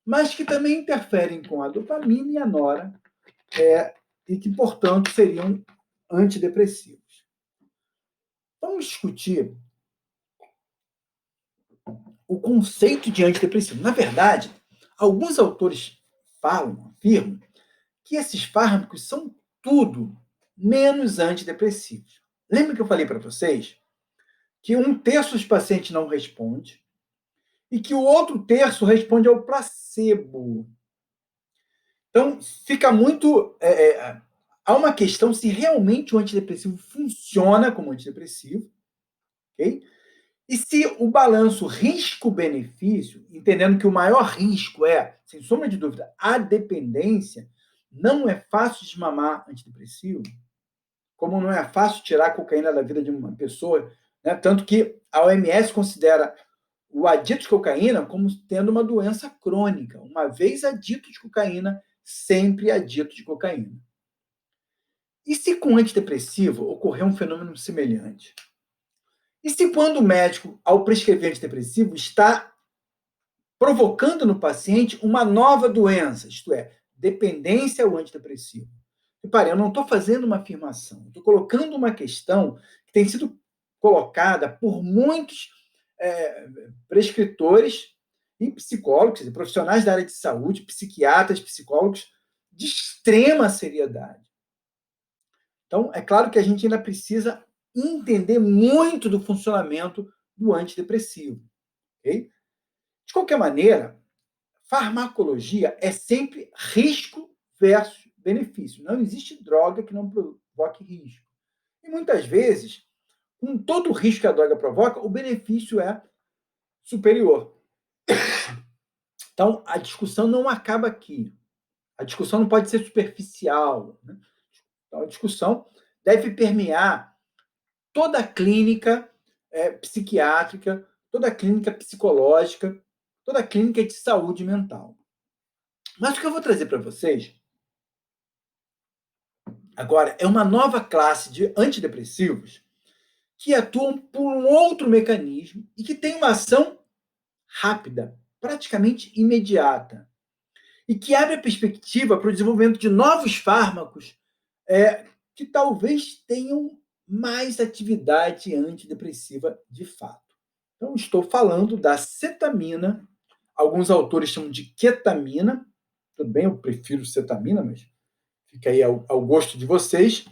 mas que também interferem com a dopamina e a nora, e que, portanto, seriam antidepressivos. Vamos discutir o conceito de antidepressivo. Na verdade, alguns autores afirmam, que esses fármacos são tudo menos antidepressivos. Lembra que eu falei para vocês que 1/3 dos pacientes não responde e que o outro terço responde ao placebo. Então, fica muito... há uma questão se realmente o antidepressivo funciona como antidepressivo, ok? E se o balanço risco-benefício, entendendo que o maior risco é, sem sombra de dúvida, a dependência, não é fácil desmamar antidepressivo, como não é fácil tirar a cocaína da vida de uma pessoa, né? Tanto que a OMS considera o adito de cocaína como tendo uma doença crônica. Uma vez adito de cocaína, sempre adito de cocaína. E se com antidepressivo ocorrer um fenômeno semelhante? E se quando o médico, ao prescrever antidepressivo, está provocando no paciente uma nova doença, isto é, dependência ao antidepressivo? Repare, eu não estou fazendo uma afirmação, estou colocando uma questão que tem sido colocada por muitos prescritores e psicólogos, profissionais da área de saúde, psiquiatras, psicólogos, de extrema seriedade. Então, é claro que a gente ainda precisa entender muito do funcionamento do antidepressivo. Okay? De qualquer maneira, farmacologia é sempre risco versus benefício. Não existe droga que não provoque risco. E muitas vezes, com todo o risco que a droga provoca, o benefício é superior. Então, a discussão não acaba aqui. A discussão não pode ser superficial. Né? Então, a discussão deve permear toda a clínica psiquiátrica, toda a clínica psicológica, toda a clínica de saúde mental. Mas o que eu vou trazer para vocês agora é uma nova classe de antidepressivos que atuam por um outro mecanismo e que tem uma ação rápida, praticamente imediata, e que abre a perspectiva para o desenvolvimento de novos fármacos que talvez tenham mais atividade antidepressiva de fato. Então, estou falando da cetamina, alguns autores chamam de ketamina, tudo bem, eu prefiro cetamina, mas fica aí ao gosto de vocês.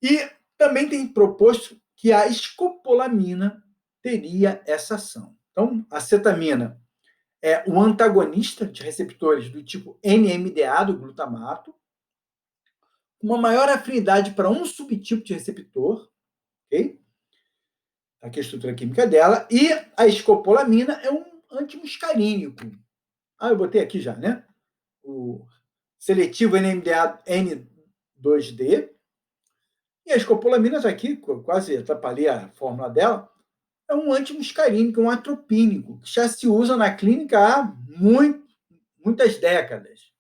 E também tem proposto que a escopolamina teria essa ação. Então, a cetamina é o antagonista de receptores do tipo NMDA, do glutamato, uma maior afinidade para um subtipo de receptor, ok? Aqui a estrutura química dela, e a escopolamina é um antimuscarínico. Eu botei aqui já, né? O seletivo NMDA N2D, e a escopolamina, já aqui, quase atrapalhei a fórmula dela, é um antimuscarínico, um atropínico, que já se usa na clínica há muitas décadas.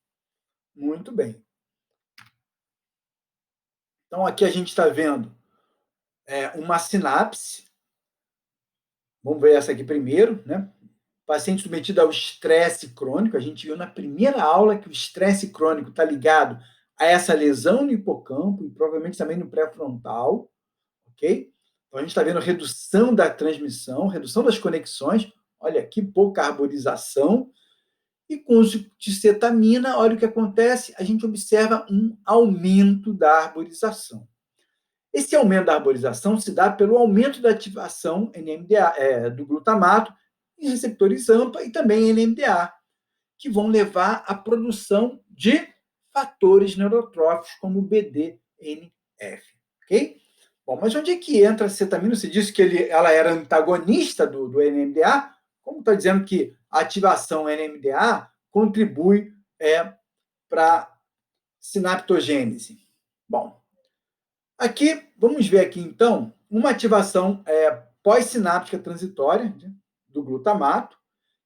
Muito bem. Então, aqui a gente está vendo uma sinapse. Vamos ver essa aqui primeiro, né? Paciente submetido ao estresse crônico. A gente viu na primeira aula que o estresse crônico está ligado a essa lesão no hipocampo e provavelmente também no pré-frontal, ok? Então, a gente está vendo redução da transmissão, redução das conexões. Olha que pouca arborização. E com o uso de cetamina, olha o que acontece, a gente observa um aumento da arborização. Esse aumento da arborização se dá pelo aumento da ativação NMDA, do glutamato em receptores AMPA e também NMDA. que vão levar à produção de fatores neurotróficos como o BDNF, ok? Bom, mas onde é que entra a cetamina? Você disse que ela era antagonista do NMDA, como está dizendo que a ativação NMDA contribui para a sinaptogênese. Bom, aqui, vamos ver aqui, então, uma ativação pós-sináptica transitória do glutamato,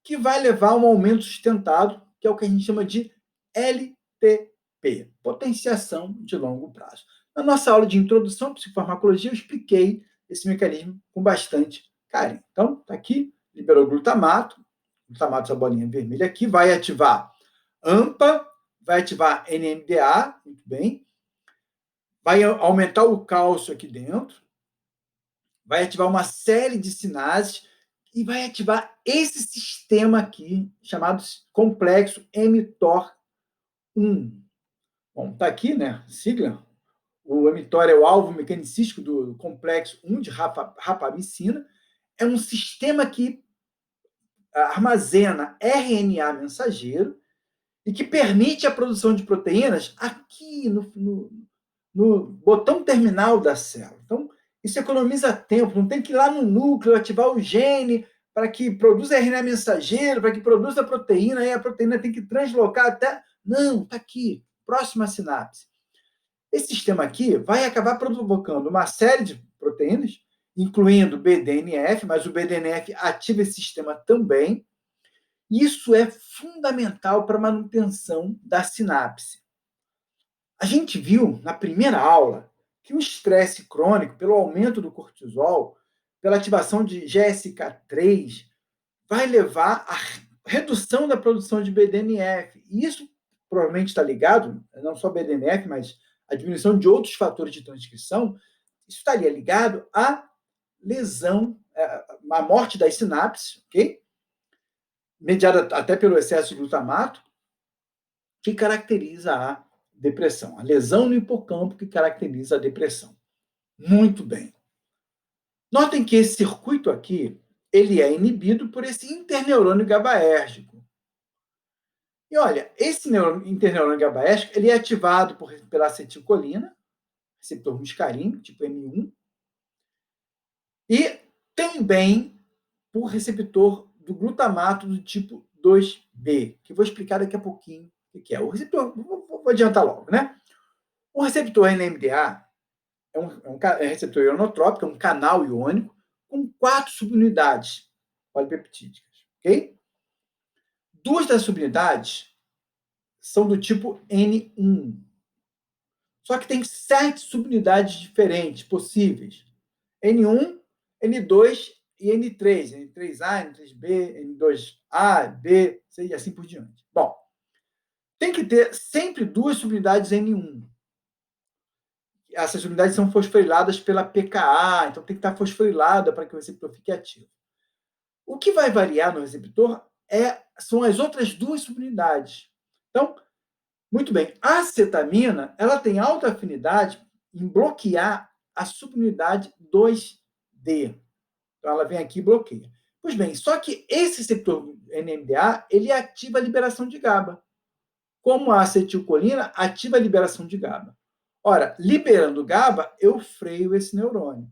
que vai levar a um aumento sustentado, que é o que a gente chama de LTP, potenciação de longo prazo. Na nossa aula de introdução à psicofarmacologia, eu expliquei esse mecanismo com bastante carinho. Então, está aqui, liberou glutamato, essa bolinha vermelha aqui, vai ativar AMPA, vai ativar NMDA, muito bem, vai aumentar o cálcio aqui dentro, vai ativar uma série de sinases e vai ativar esse sistema aqui, chamado complexo mTOR1. Bom, está aqui, né? Sigla. O mTOR é o alvo mecanicístico do complexo 1 de rapamicina. É um sistema que armazena RNA mensageiro e que permite a produção de proteínas aqui no botão terminal da célula. Então, isso economiza tempo, não tem que ir lá no núcleo, ativar o gene para que produza RNA mensageiro, para que produza a proteína, aí a proteína tem que translocar até... Não, está aqui, próxima sinapse. Esse sistema aqui vai acabar provocando uma série de proteínas, incluindo BDNF, mas o BDNF ativa esse sistema também. Isso é fundamental para a manutenção da sinapse. A gente viu na primeira aula que o estresse crônico, pelo aumento do cortisol, pela ativação de GSK3, vai levar à redução da produção de BDNF. E isso provavelmente está ligado, não só ao BDNF, mas a diminuição de outros fatores de transcrição, isso estaria ligado à lesão, à morte das sinapses, ok? Mediada até pelo excesso de glutamato, que caracteriza a depressão. A lesão no hipocampo que caracteriza a depressão. Muito bem. Notem que esse circuito aqui, ele é inibido por esse interneurônio GABAérgico. E olha, esse interneurônio GABAérgico, ele é ativado pela acetilcolina, receptor muscarínico, tipo M1, e também por receptor do glutamato do tipo 2B, que eu vou explicar daqui a pouquinho o que é. O receptor, vou adiantar logo, né? O receptor NMDA é um receptor ionotrópico, é um canal iônico com 4 subunidades polipeptídicas, ok? 2 das subunidades são do tipo N1. Só que tem 7 subunidades diferentes possíveis. N1, N2 e N3. N3A, N3B, N2A, B, e assim por diante. Bom, tem que ter sempre 2 subunidades N1. Essas subunidades são fosforiladas pela pKa, então tem que estar fosforilada para que o receptor fique ativo. O que vai variar no receptor são as outras 2 subunidades. Então, muito bem, a cetamina, ela tem alta afinidade em bloquear a subunidade 2D. Então, ela vem aqui e bloqueia. Pois bem, só que esse receptor NMDA, ele ativa a liberação de GABA. Como a acetilcolina ativa a liberação de GABA. Ora, liberando GABA, eu freio esse neurônio.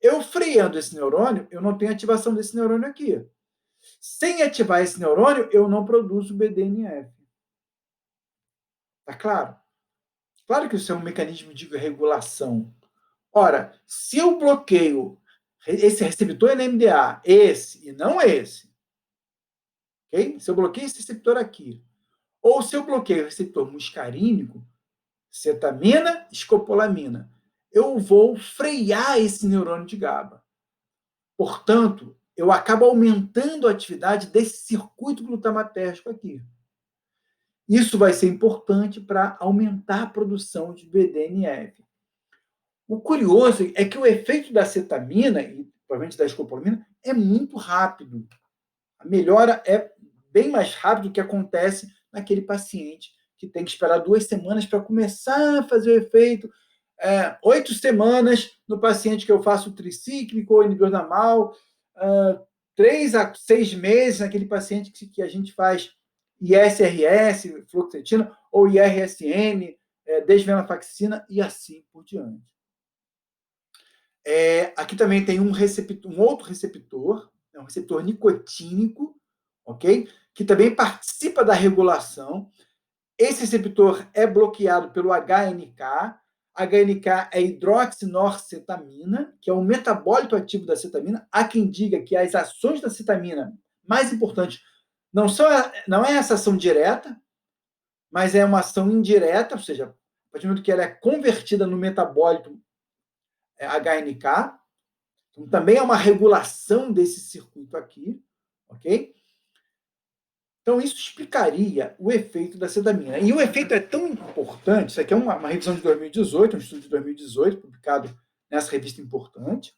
Eu freando esse neurônio, eu não tenho ativação desse neurônio aqui. Sem ativar esse neurônio, eu não produzo BDNF. Tá claro? Claro que isso é um mecanismo de regulação. Ora, se eu bloqueio esse receptor NMDA, esse e não esse, ok? Se eu bloqueio esse receptor aqui, ou se eu bloqueio o receptor muscarínico, cetamina, escopolamina, eu vou frear esse neurônio de GABA. Portanto, eu acabo aumentando a atividade desse circuito glutamatérgico aqui. Isso vai ser importante para aumentar a produção de BDNF. O curioso é que o efeito da cetamina, e provavelmente da escopolamina, é muito rápido. A melhora é bem mais rápido do que acontece naquele paciente que tem que esperar 2 semanas para começar a fazer o efeito. 8 semanas no paciente que eu faço tricíclico ou inibidor da MAO, 3 a 6 meses naquele paciente que a gente faz ISRS, fluoxetina, ou IRSN, desvenlafaxina e assim por diante. Aqui também tem um outro receptor, um receptor nicotínico, ok? Que também participa da regulação. Esse receptor é bloqueado pelo HNK. HNK é hidroxinorcetamina, que é um metabólito ativo da cetamina. Há quem diga que as ações da cetamina, mais importantes, não é essa ação direta, mas é uma ação indireta, ou seja, a partir do momento que ela é convertida no metabólito HNK, então também é uma regulação desse circuito aqui, ok? Então, isso explicaria o efeito da cetamina. E o efeito é tão importante, isso aqui é uma revisão de 2018, um estudo de 2018, publicado nessa revista importante.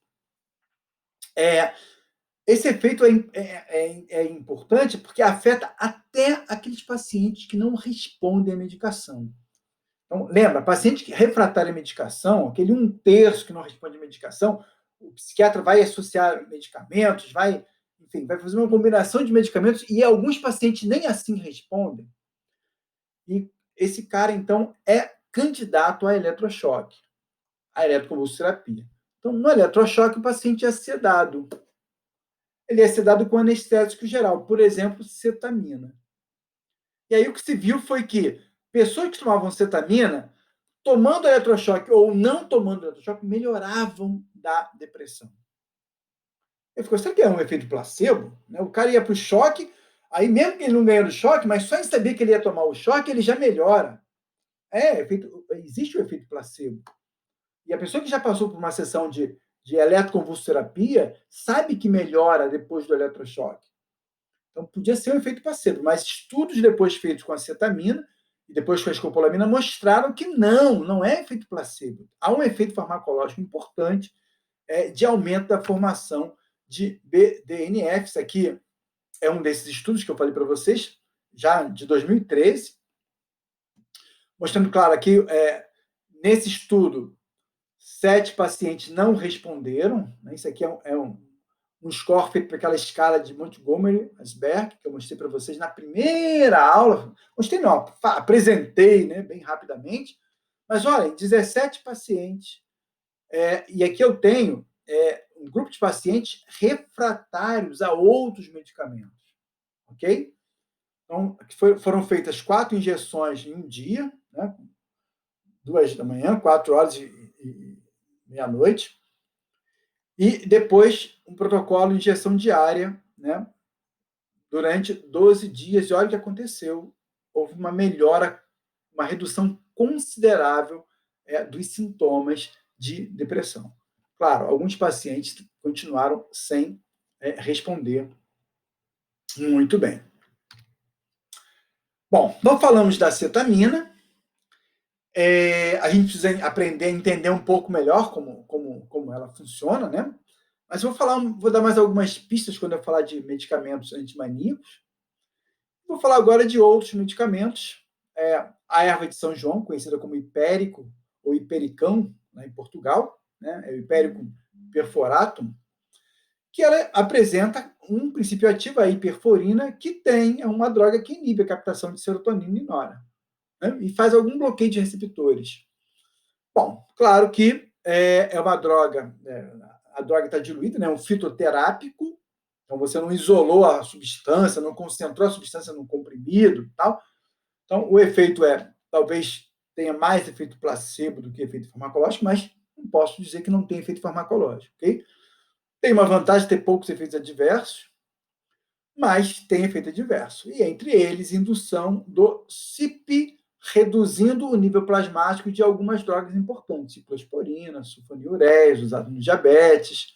Esse efeito é importante porque afeta até aqueles pacientes que não respondem à medicação. Então, lembra, paciente refratário à medicação, aquele 1/3 que não responde à medicação, o psiquiatra vai associar medicamentos, enfim, vai fazer uma combinação de medicamentos e alguns pacientes nem assim respondem. E esse cara, então, é candidato a eletrochoque, a eletroconvulsoterapia. Então, no eletrochoque, o paciente é sedado. Ele é sedado com anestésico geral, por exemplo, cetamina. E aí o que se viu foi que pessoas que tomavam cetamina, tomando eletrochoque ou não tomando eletrochoque, melhoravam da depressão. Ele ficou, será que é um efeito placebo? O cara ia para o choque, aí mesmo que ele não ganha do choque, mas só em saber que ele ia tomar o choque, ele já melhora. Existe o efeito placebo. E a pessoa que já passou por uma sessão de eletroconvulsoterapia sabe que melhora depois do eletrochoque. Então, podia ser um efeito placebo, mas estudos depois feitos com a cetamina e depois com a escopolamina mostraram que não é efeito placebo. Há um efeito farmacológico importante de aumento da formação de BDNF. Isso aqui é um desses estudos que eu falei para vocês, já de 2013, mostrando, claro, aqui, nesse estudo, 7 pacientes não responderam. Isso aqui é um score feito por aquela escala de Montgomery-Åsberg, que eu mostrei para vocês na primeira aula. Mostrei não, apresentei, bem rapidamente. Mas, olha, 17 pacientes. E aqui eu tenho um grupo de pacientes refratários a outros medicamentos. Ok? Então, foram feitas 4 injeções em um dia, 2 da manhã, 4 horas e meia-noite. E depois um protocolo de injeção diária, durante 12 dias. E olha o que aconteceu. Houve uma melhora, uma redução considerável dos sintomas de depressão. Claro, alguns pacientes continuaram sem responder muito bem. Bom, então falamos da cetamina. A gente precisa aprender a entender um pouco melhor como ela funciona, Mas vou dar mais algumas pistas quando eu falar de medicamentos antimaníacos. Vou falar agora de outros medicamentos. A erva de São João, conhecida como hipérico ou hipericão, em Portugal, é o Hipericum perforatum, que ela apresenta um princípio ativo, a hiperforina, que é uma droga que inibe a captação de serotonina e nora, e faz algum bloqueio de receptores. Bom, claro que é uma droga, a droga está diluída, é um fitoterápico, então você não isolou a substância, não concentrou a substância no comprimido, tal. Então o efeito talvez tenha mais efeito placebo do que efeito farmacológico, mas não posso dizer que não tem efeito farmacológico, ok? Tem uma vantagem de ter poucos efeitos adversos, mas tem efeito adverso. E entre eles, indução do CYP, reduzindo o nível plasmático de algumas drogas importantes, ciclosporina, sulfonilureas, usado no diabetes.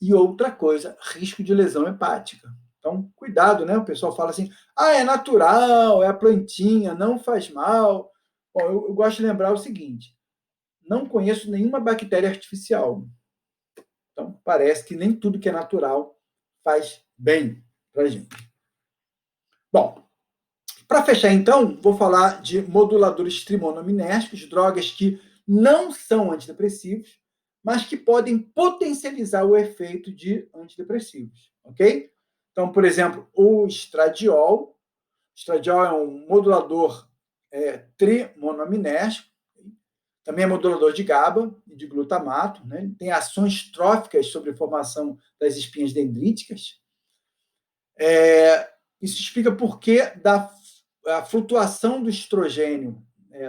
E outra coisa, risco de lesão hepática. Então, cuidado, O pessoal fala assim, é natural, é a plantinha, não faz mal. Bom, eu gosto de lembrar o seguinte, não conheço nenhuma bactéria artificial. Então, parece que nem tudo que é natural faz bem para a gente. Bom, para fechar, então, vou falar de moduladores trimonominérgicos, drogas que não são antidepressivos, mas que podem potencializar o efeito de antidepressivos, ok? Então, por exemplo, o estradiol. O Estradiol é um modulador trimonoaminérgico, também é modulador de GABA e de glutamato, né? Ele tem ações tróficas sobre a formação das espinhas dendríticas. Isso explica por que a flutuação do estrogênio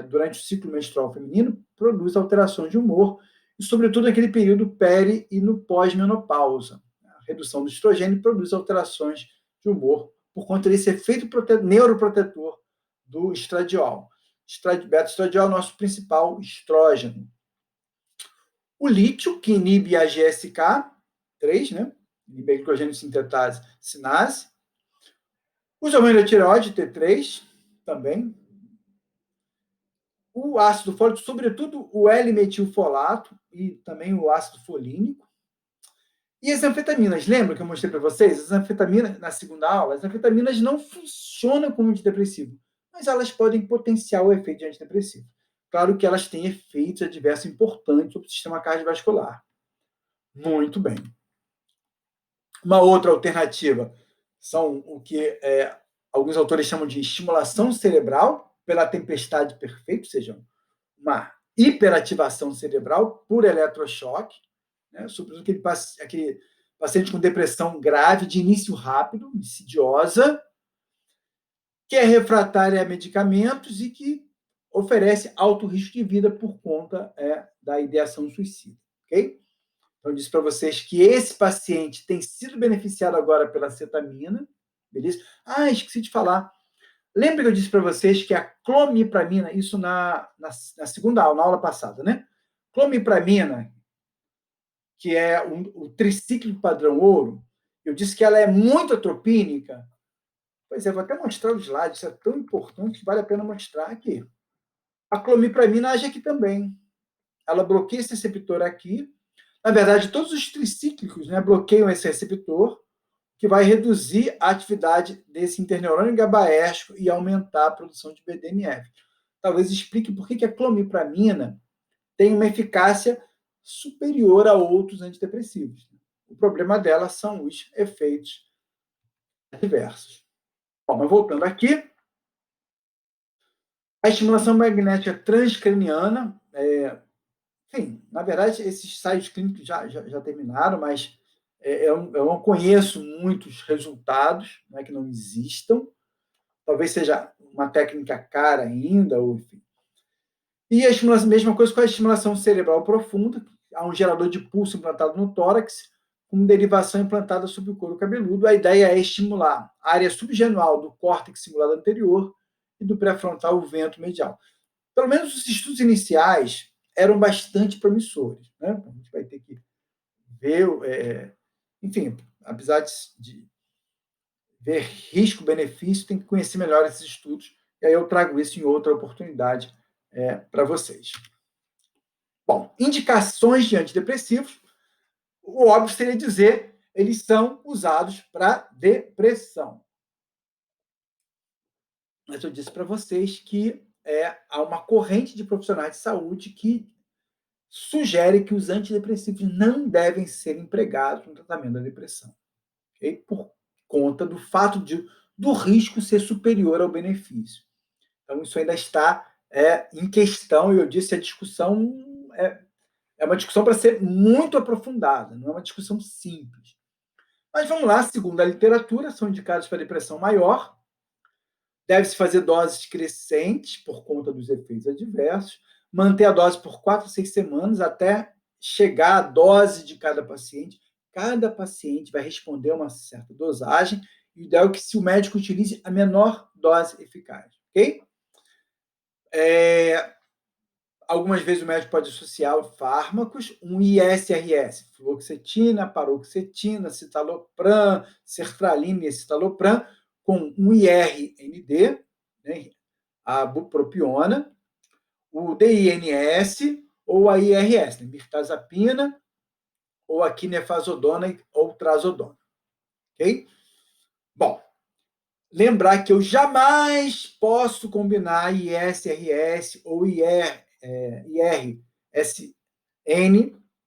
durante o ciclo menstrual feminino produz alterações de humor, e sobretudo naquele período peri e no pós-menopausa. A redução do estrogênio produz alterações de humor por conta desse efeito neuroprotetor do estradiol. Beta-estradiol é o nosso principal estrógeno. O lítio, que inibe a GSK3, né? Inibe a glicogênio sintetase sinase. Os hormônios da tireoide, T3, também. O ácido fólico, sobretudo o L-metilfolato e também o ácido folínico. E as anfetaminas, lembra que eu mostrei para vocês? As anfetaminas, na segunda aula, as anfetaminas não funcionam como antidepressivo, mas elas podem potenciar o efeito de antidepressivo. Claro que elas têm efeitos adversos importantes sobre o sistema cardiovascular. Muito bem. Uma outra alternativa são o que alguns autores chamam de estimulação cerebral pela tempestade perfeita, ou seja, uma hiperativação cerebral por eletrochoque, né? Sobretudo aquele paciente com depressão grave, de início rápido, insidiosa, que é refratária a medicamentos e que oferece alto risco de vida por conta da ideação suicida. Ok? Então, eu disse para vocês que esse paciente tem sido beneficiado agora pela cetamina, beleza? Esqueci de falar. Lembra que eu disse para vocês que a clomipramina, isso na segunda aula, na aula passada, né? Clomipramina, que é o tricíclico padrão ouro, eu disse que ela é muito atropínica. Pois é, vou até mostrar o slide, isso é tão importante que vale a pena mostrar aqui. A clomipramina age aqui também. Ela bloqueia esse receptor aqui. Na verdade, todos os tricíclicos, né, bloqueiam esse receptor, que vai reduzir a atividade desse interneurônio GABAérgico e aumentar a produção de BDNF. Talvez explique por que a clomipramina tem uma eficácia superior a outros antidepressivos. O problema dela são os efeitos adversos. Bom, mas voltando aqui, a estimulação magnética transcraniana, enfim, na verdade, esses ensaios clínicos já terminaram, mas eu não conheço muitos resultados, não é que não existam. Talvez seja uma técnica cara ainda, ou enfim. E a mesma coisa com a estimulação cerebral profunda, há um gerador de pulso implantado no tórax, com derivação implantada sobre o couro cabeludo. A ideia é estimular a área subgenual do córtex cingulado anterior e do pré-frontal o vento medial. Pelo menos os estudos iniciais eram bastante promissores, né? A gente vai ter que ver, enfim, apesar de ver risco-benefício, tem que conhecer melhor esses estudos, e aí eu trago isso em outra oportunidade para vocês. Bom, indicações de antidepressivos, o óbvio seria dizer, eles são usados para depressão. Mas eu disse para vocês que há uma corrente de profissionais de saúde que sugere que os antidepressivos não devem ser empregados no tratamento da depressão, okay? Por conta do fato do risco ser superior ao benefício. Então, isso ainda está em questão, e eu disse, a discussão é uma discussão para ser muito aprofundada, não é uma discussão simples. Mas vamos lá, segundo a literatura, são indicados para depressão maior, deve-se fazer doses crescentes por conta dos efeitos adversos, manter a dose por 4 a 6 semanas até chegar à dose de cada paciente. Cada paciente vai responder a uma certa dosagem, e o ideal é que o médico utilize a menor dose eficaz, ok? Algumas vezes o médico pode associar fármacos, um ISRS, fluoxetina, paroxetina, citalopram, sertralina e escitalopram, com um IRND, né, a bupropiona, o DINS ou a IRS, né, mirtazapina, ou a quinefazodona ou trazodona. Ok? Bom, lembrar que eu jamais posso combinar ISRS ou IRSN,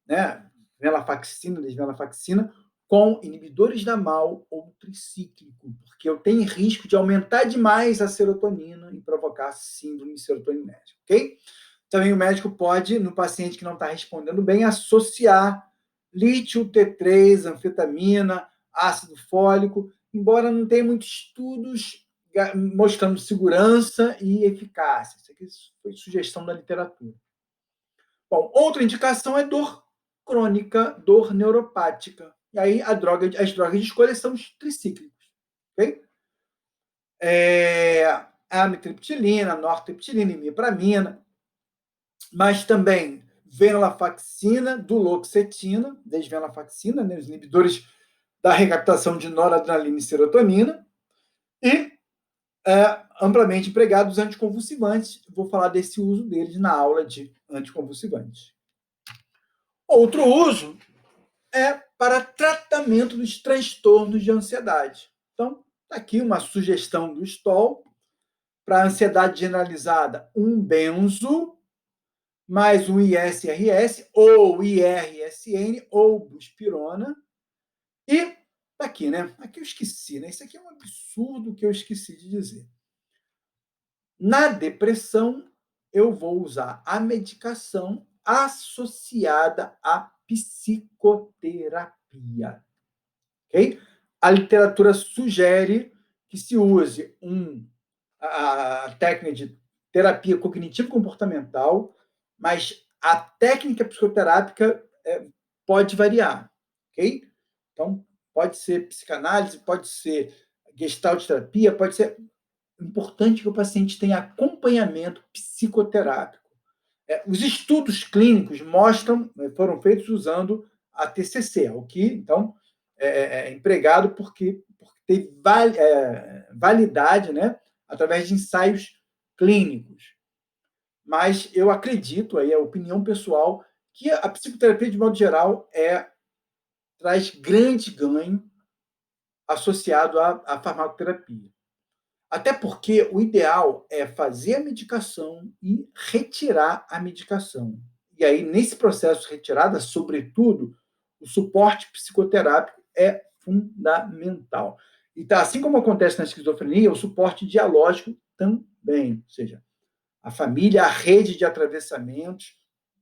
né, venlafaxina, desvenlafaxina, com inibidores da MAO ou tricíclico, porque eu tenho risco de aumentar demais a serotonina e provocar síndrome serotoninérgica, ok? Também o médico pode, no paciente que não está respondendo bem, associar lítio, T3, anfetamina, ácido fólico, embora não tenha muitos estudos mostrando segurança e eficácia. Isso aqui foi sugestão da literatura. Bom, outra indicação é dor crônica, dor neuropática. E aí as drogas de escolha são os tricíclicos. Ok? A amitriptilina, nortriptilina, imipramina, mas também venlafaxina, duloxetina, desvenlafaxina, né, os inibidores da recaptação de noradrenalina e serotonina, e amplamente empregados anticonvulsivantes. Vou falar desse uso deles na aula de anticonvulsivantes. Outro uso é para tratamento dos transtornos de ansiedade. Então, está aqui uma sugestão do Stoll para ansiedade generalizada, um benzo mais um ISRS ou IRSN ou buspirona. E tá aqui, né? Aqui eu esqueci, né? Isso aqui é um absurdo que eu esqueci de dizer. Na depressão, eu vou usar a medicação associada à psicoterapia. Ok? A literatura sugere que se use a técnica de terapia cognitivo-comportamental, mas a técnica psicoterápica pode variar, ok? Então, pode ser psicanálise, pode ser gestalt terapia, pode ser importante que o paciente tenha acompanhamento psicoterápico. Os estudos clínicos foram feitos usando a TCC, o que, então, é empregado porque tem validade, né, através de ensaios clínicos. Mas eu acredito, aí é a opinião pessoal, que a psicoterapia, de modo geral, traz grande ganho associado à farmacoterapia. Até porque o ideal é fazer a medicação e retirar a medicação. E aí, nesse processo de retirada, sobretudo, o suporte psicoterápico é fundamental. E tá, assim como acontece na esquizofrenia, o suporte dialógico também. Ou seja, a família, a rede de atravessamentos,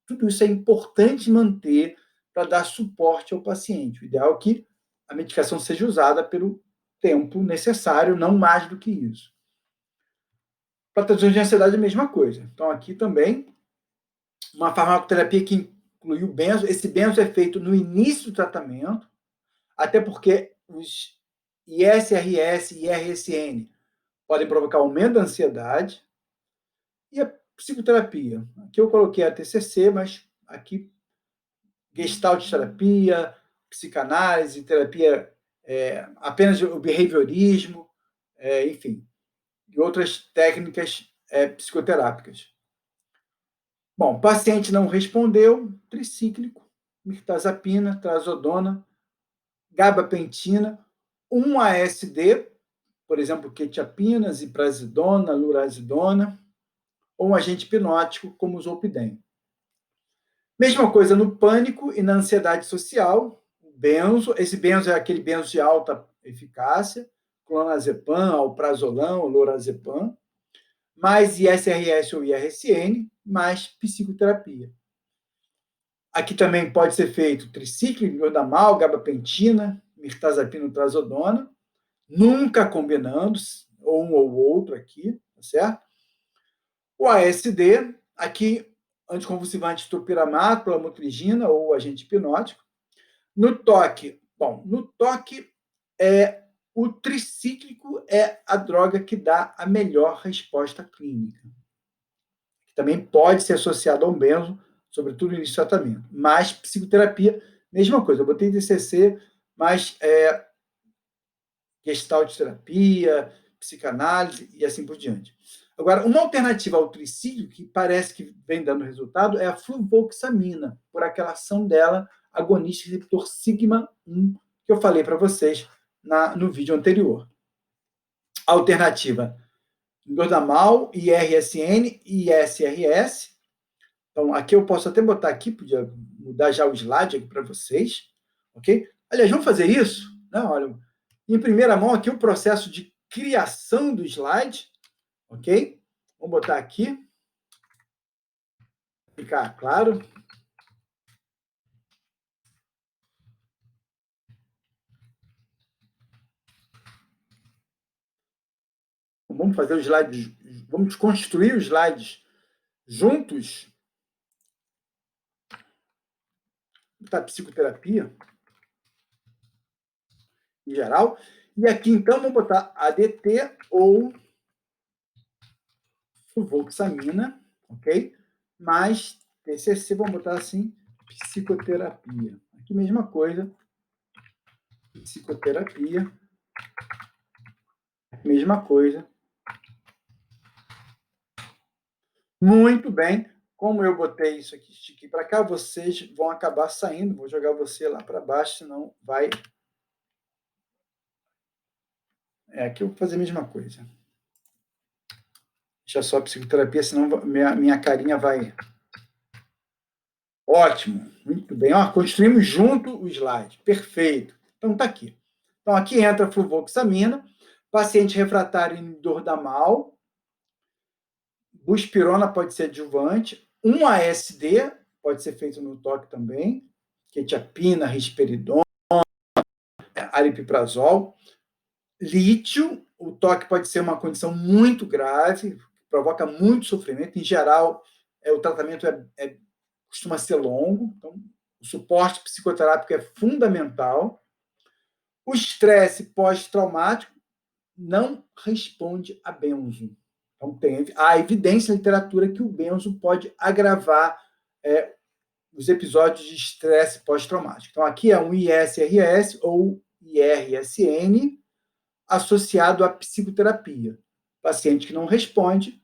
tudo isso é importante manter para dar suporte ao paciente. O ideal é que a medicação seja usada pelo tempo necessário, não mais do que isso. Para transtorno de ansiedade é a mesma coisa. Então, aqui também, uma farmacoterapia que inclui o benzo. Esse benzo é feito no início do tratamento, até porque os ISRS e IRSN podem provocar aumento da ansiedade. E a psicoterapia. Aqui eu coloquei a TCC, mas aqui gestalt terapia, psicanálise, terapia apenas o behaviorismo, enfim, e outras técnicas psicoterápicas. Bom, paciente não respondeu, tricíclico, mirtazapina, trazodona, gabapentina, um ASD, por exemplo, quetiapina, ziprasidona, lurazidona, ou um agente hipnótico como o zolpidem. Mesma coisa no pânico e na ansiedade social, o benzo. Esse benzo é aquele benzo de alta eficácia, clonazepam, alprazolam, lorazepam, mais ISRS ou IRSN, mais psicoterapia. Aqui também pode ser feito tricíclico, iodamal, gabapentina, mirtazapina, trazodona, nunca combinando um ou outro aqui, tá certo? O ASD, aqui anticonvulsivante topiramato, lamotrigina ou agente hipnótico. No toque, o tricíclico é a droga que dá a melhor resposta clínica. Que também pode ser associado a um benzo, sobretudo no início do tratamento. Mas psicoterapia, mesma coisa. Eu botei TCC, mas gestalt terapia, psicanálise e assim por diante. Agora, uma alternativa ao tricíclico, que parece que vem dando resultado, é a fluvoxamina, por aquela ação dela, agonista receptor sigma-1, que eu falei para vocês no vídeo anterior. Alternativa, endordamal, IRSN e ISRS. Então, aqui eu posso até botar aqui, podia mudar já o slide aqui para vocês, ok? Aliás, vamos fazer isso? Não, olha, em primeira mão aqui o processo de criação do slide, ok? Vamos botar aqui, ficar claro. Vamos fazer os slides, vamos construir os slides juntos. Tá, psicoterapia em geral. E aqui, então, vamos botar ADT ou fluvoxamina, ok? Mais TCC, vamos botar assim, psicoterapia. Aqui, mesma coisa, psicoterapia, mesma coisa. Muito bem. Como eu botei isso aqui, estiquei para cá, vocês vão acabar saindo. Vou jogar você lá para baixo, senão vai... Aqui eu vou fazer a mesma coisa. Deixa só a psicoterapia, senão minha carinha vai... Ótimo, muito bem. Ó, construímos junto o slide. Perfeito. Então, está aqui. Então, aqui entra a fluvoxamina, paciente refratário em dor da mal, buspirona pode ser adjuvante, um ASD pode ser feito no toque também, quetiapina, risperidona, aripiprazol. Lítio, o toque pode ser uma condição muito grave, provoca muito sofrimento. Em geral, o tratamento costuma ser longo, então o suporte psicoterápico é fundamental. O estresse pós-traumático não responde a benzo. Então, há evidência na literatura que o benzo pode agravar os episódios de estresse pós-traumático. Então, aqui é um ISRS ou IRSN associado à psicoterapia. Paciente que não responde,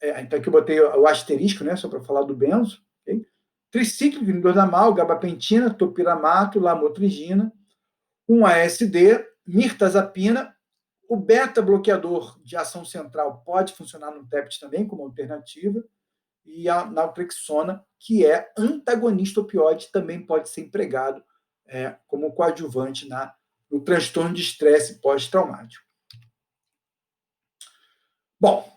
então aqui eu botei o asterisco, né, só para falar do benzo, okay? Tricíclico, inibidor da mal, gabapentina, topiramato, lamotrigina, um ASD, mirtazapina. O beta-bloqueador de ação central pode funcionar no TEPT também, como alternativa, e a naltrexona, que é antagonista opioide, também pode ser empregado como coadjuvante no transtorno de estresse pós-traumático. Bom,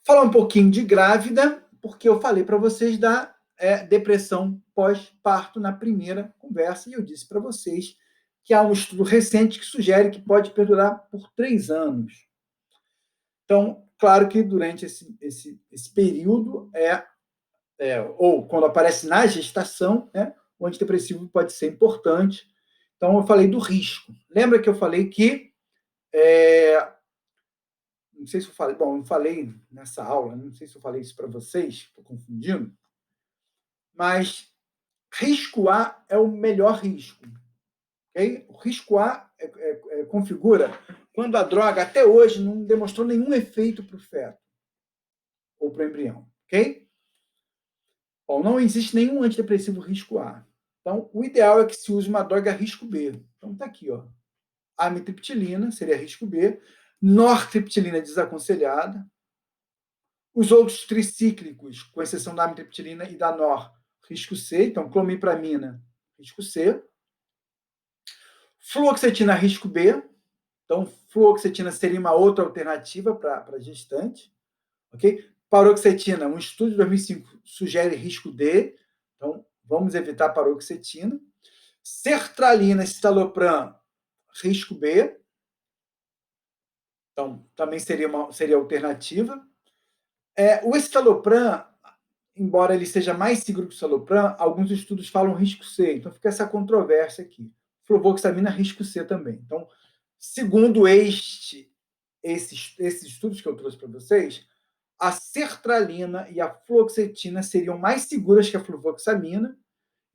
falar um pouquinho de grávida, porque eu falei para vocês da depressão pós-parto na primeira conversa, e eu disse para vocês que há um estudo recente que sugere que pode perdurar por 3 anos. Então, claro que durante esse período, ou quando aparece na gestação, né, o antidepressivo pode ser importante. Então, eu falei do risco. Lembra que eu falei que... não sei se eu falei... Bom, eu falei nessa aula, não sei se eu falei isso para vocês, estou confundindo, mas risco A é o melhor risco. Okay? O risco A configura quando a droga, até hoje, não demonstrou nenhum efeito para o feto ou para o embrião. Ok? Bom, não existe nenhum antidepressivo risco A. Então, o ideal é que se use uma droga risco B. Então, está aqui, ó. Amitriptilina seria risco B. Nortriptilina desaconselhada. Os outros tricíclicos, com exceção da amitriptilina e da nor, risco C. Então, clomipramina, risco C. Fluoxetina, risco B. Então, fluoxetina seria uma outra alternativa para gestante. Ok? Paroxetina, um estudo de 2005 sugere risco D. Então, vamos evitar paroxetina. Sertralina, citalopram, risco B. Então, também seria alternativa. O escitalopram, embora ele seja mais seguro que o citalopram, alguns estudos falam risco C. Então, fica essa controvérsia aqui. Fluvoxamina, risco C também. Então, segundo esses estudos que eu trouxe para vocês, a sertralina e a fluoxetina seriam mais seguras que a fluvoxamina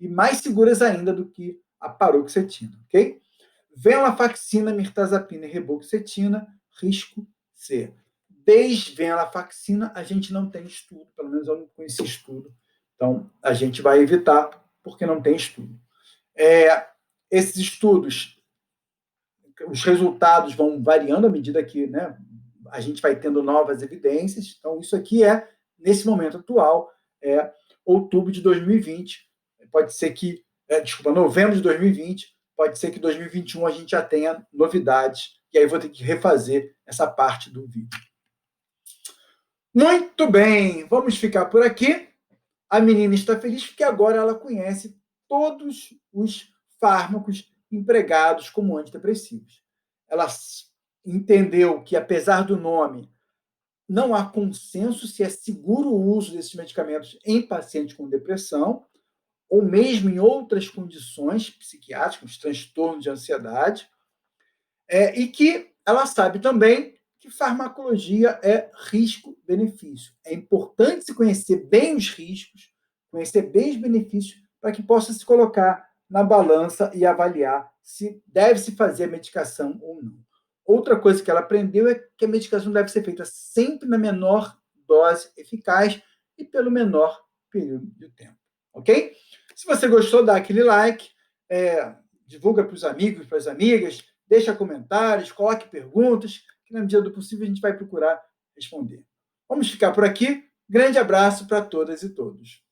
e mais seguras ainda do que a paroxetina, ok? Venlafaxina, mirtazapina e reboxetina, risco C. Desvenlafaxina, a gente não tem estudo, pelo menos eu não conheci estudo, então a gente vai evitar porque não tem estudo. Esses estudos, os resultados vão variando à medida que, né, a gente vai tendo novas evidências. Então, isso aqui nesse momento atual, outubro de 2020. Pode ser que, novembro de 2020, pode ser que em 2021 a gente já tenha novidades, e aí vou ter que refazer essa parte do vídeo. Muito bem, vamos ficar por aqui. A menina está feliz porque agora ela conhece todos os fármacos empregados como antidepressivos. Ela entendeu que, apesar do nome, não há consenso se é seguro o uso desses medicamentos em pacientes com depressão, ou mesmo em outras condições psiquiátricas, transtorno de ansiedade, e que ela sabe também que farmacologia é risco-benefício. É importante se conhecer bem os riscos, conhecer bem os benefícios, para que possa se colocar na balança e avaliar se deve se fazer a medicação ou não. Outra coisa que ela aprendeu é que a medicação deve ser feita sempre na menor dose eficaz e pelo menor período de tempo. Ok? Se você gostou, dá aquele like, divulga para os amigos, para as amigas, deixa comentários, coloque perguntas, que na medida do possível a gente vai procurar responder. Vamos ficar por aqui. Grande abraço para todas e todos.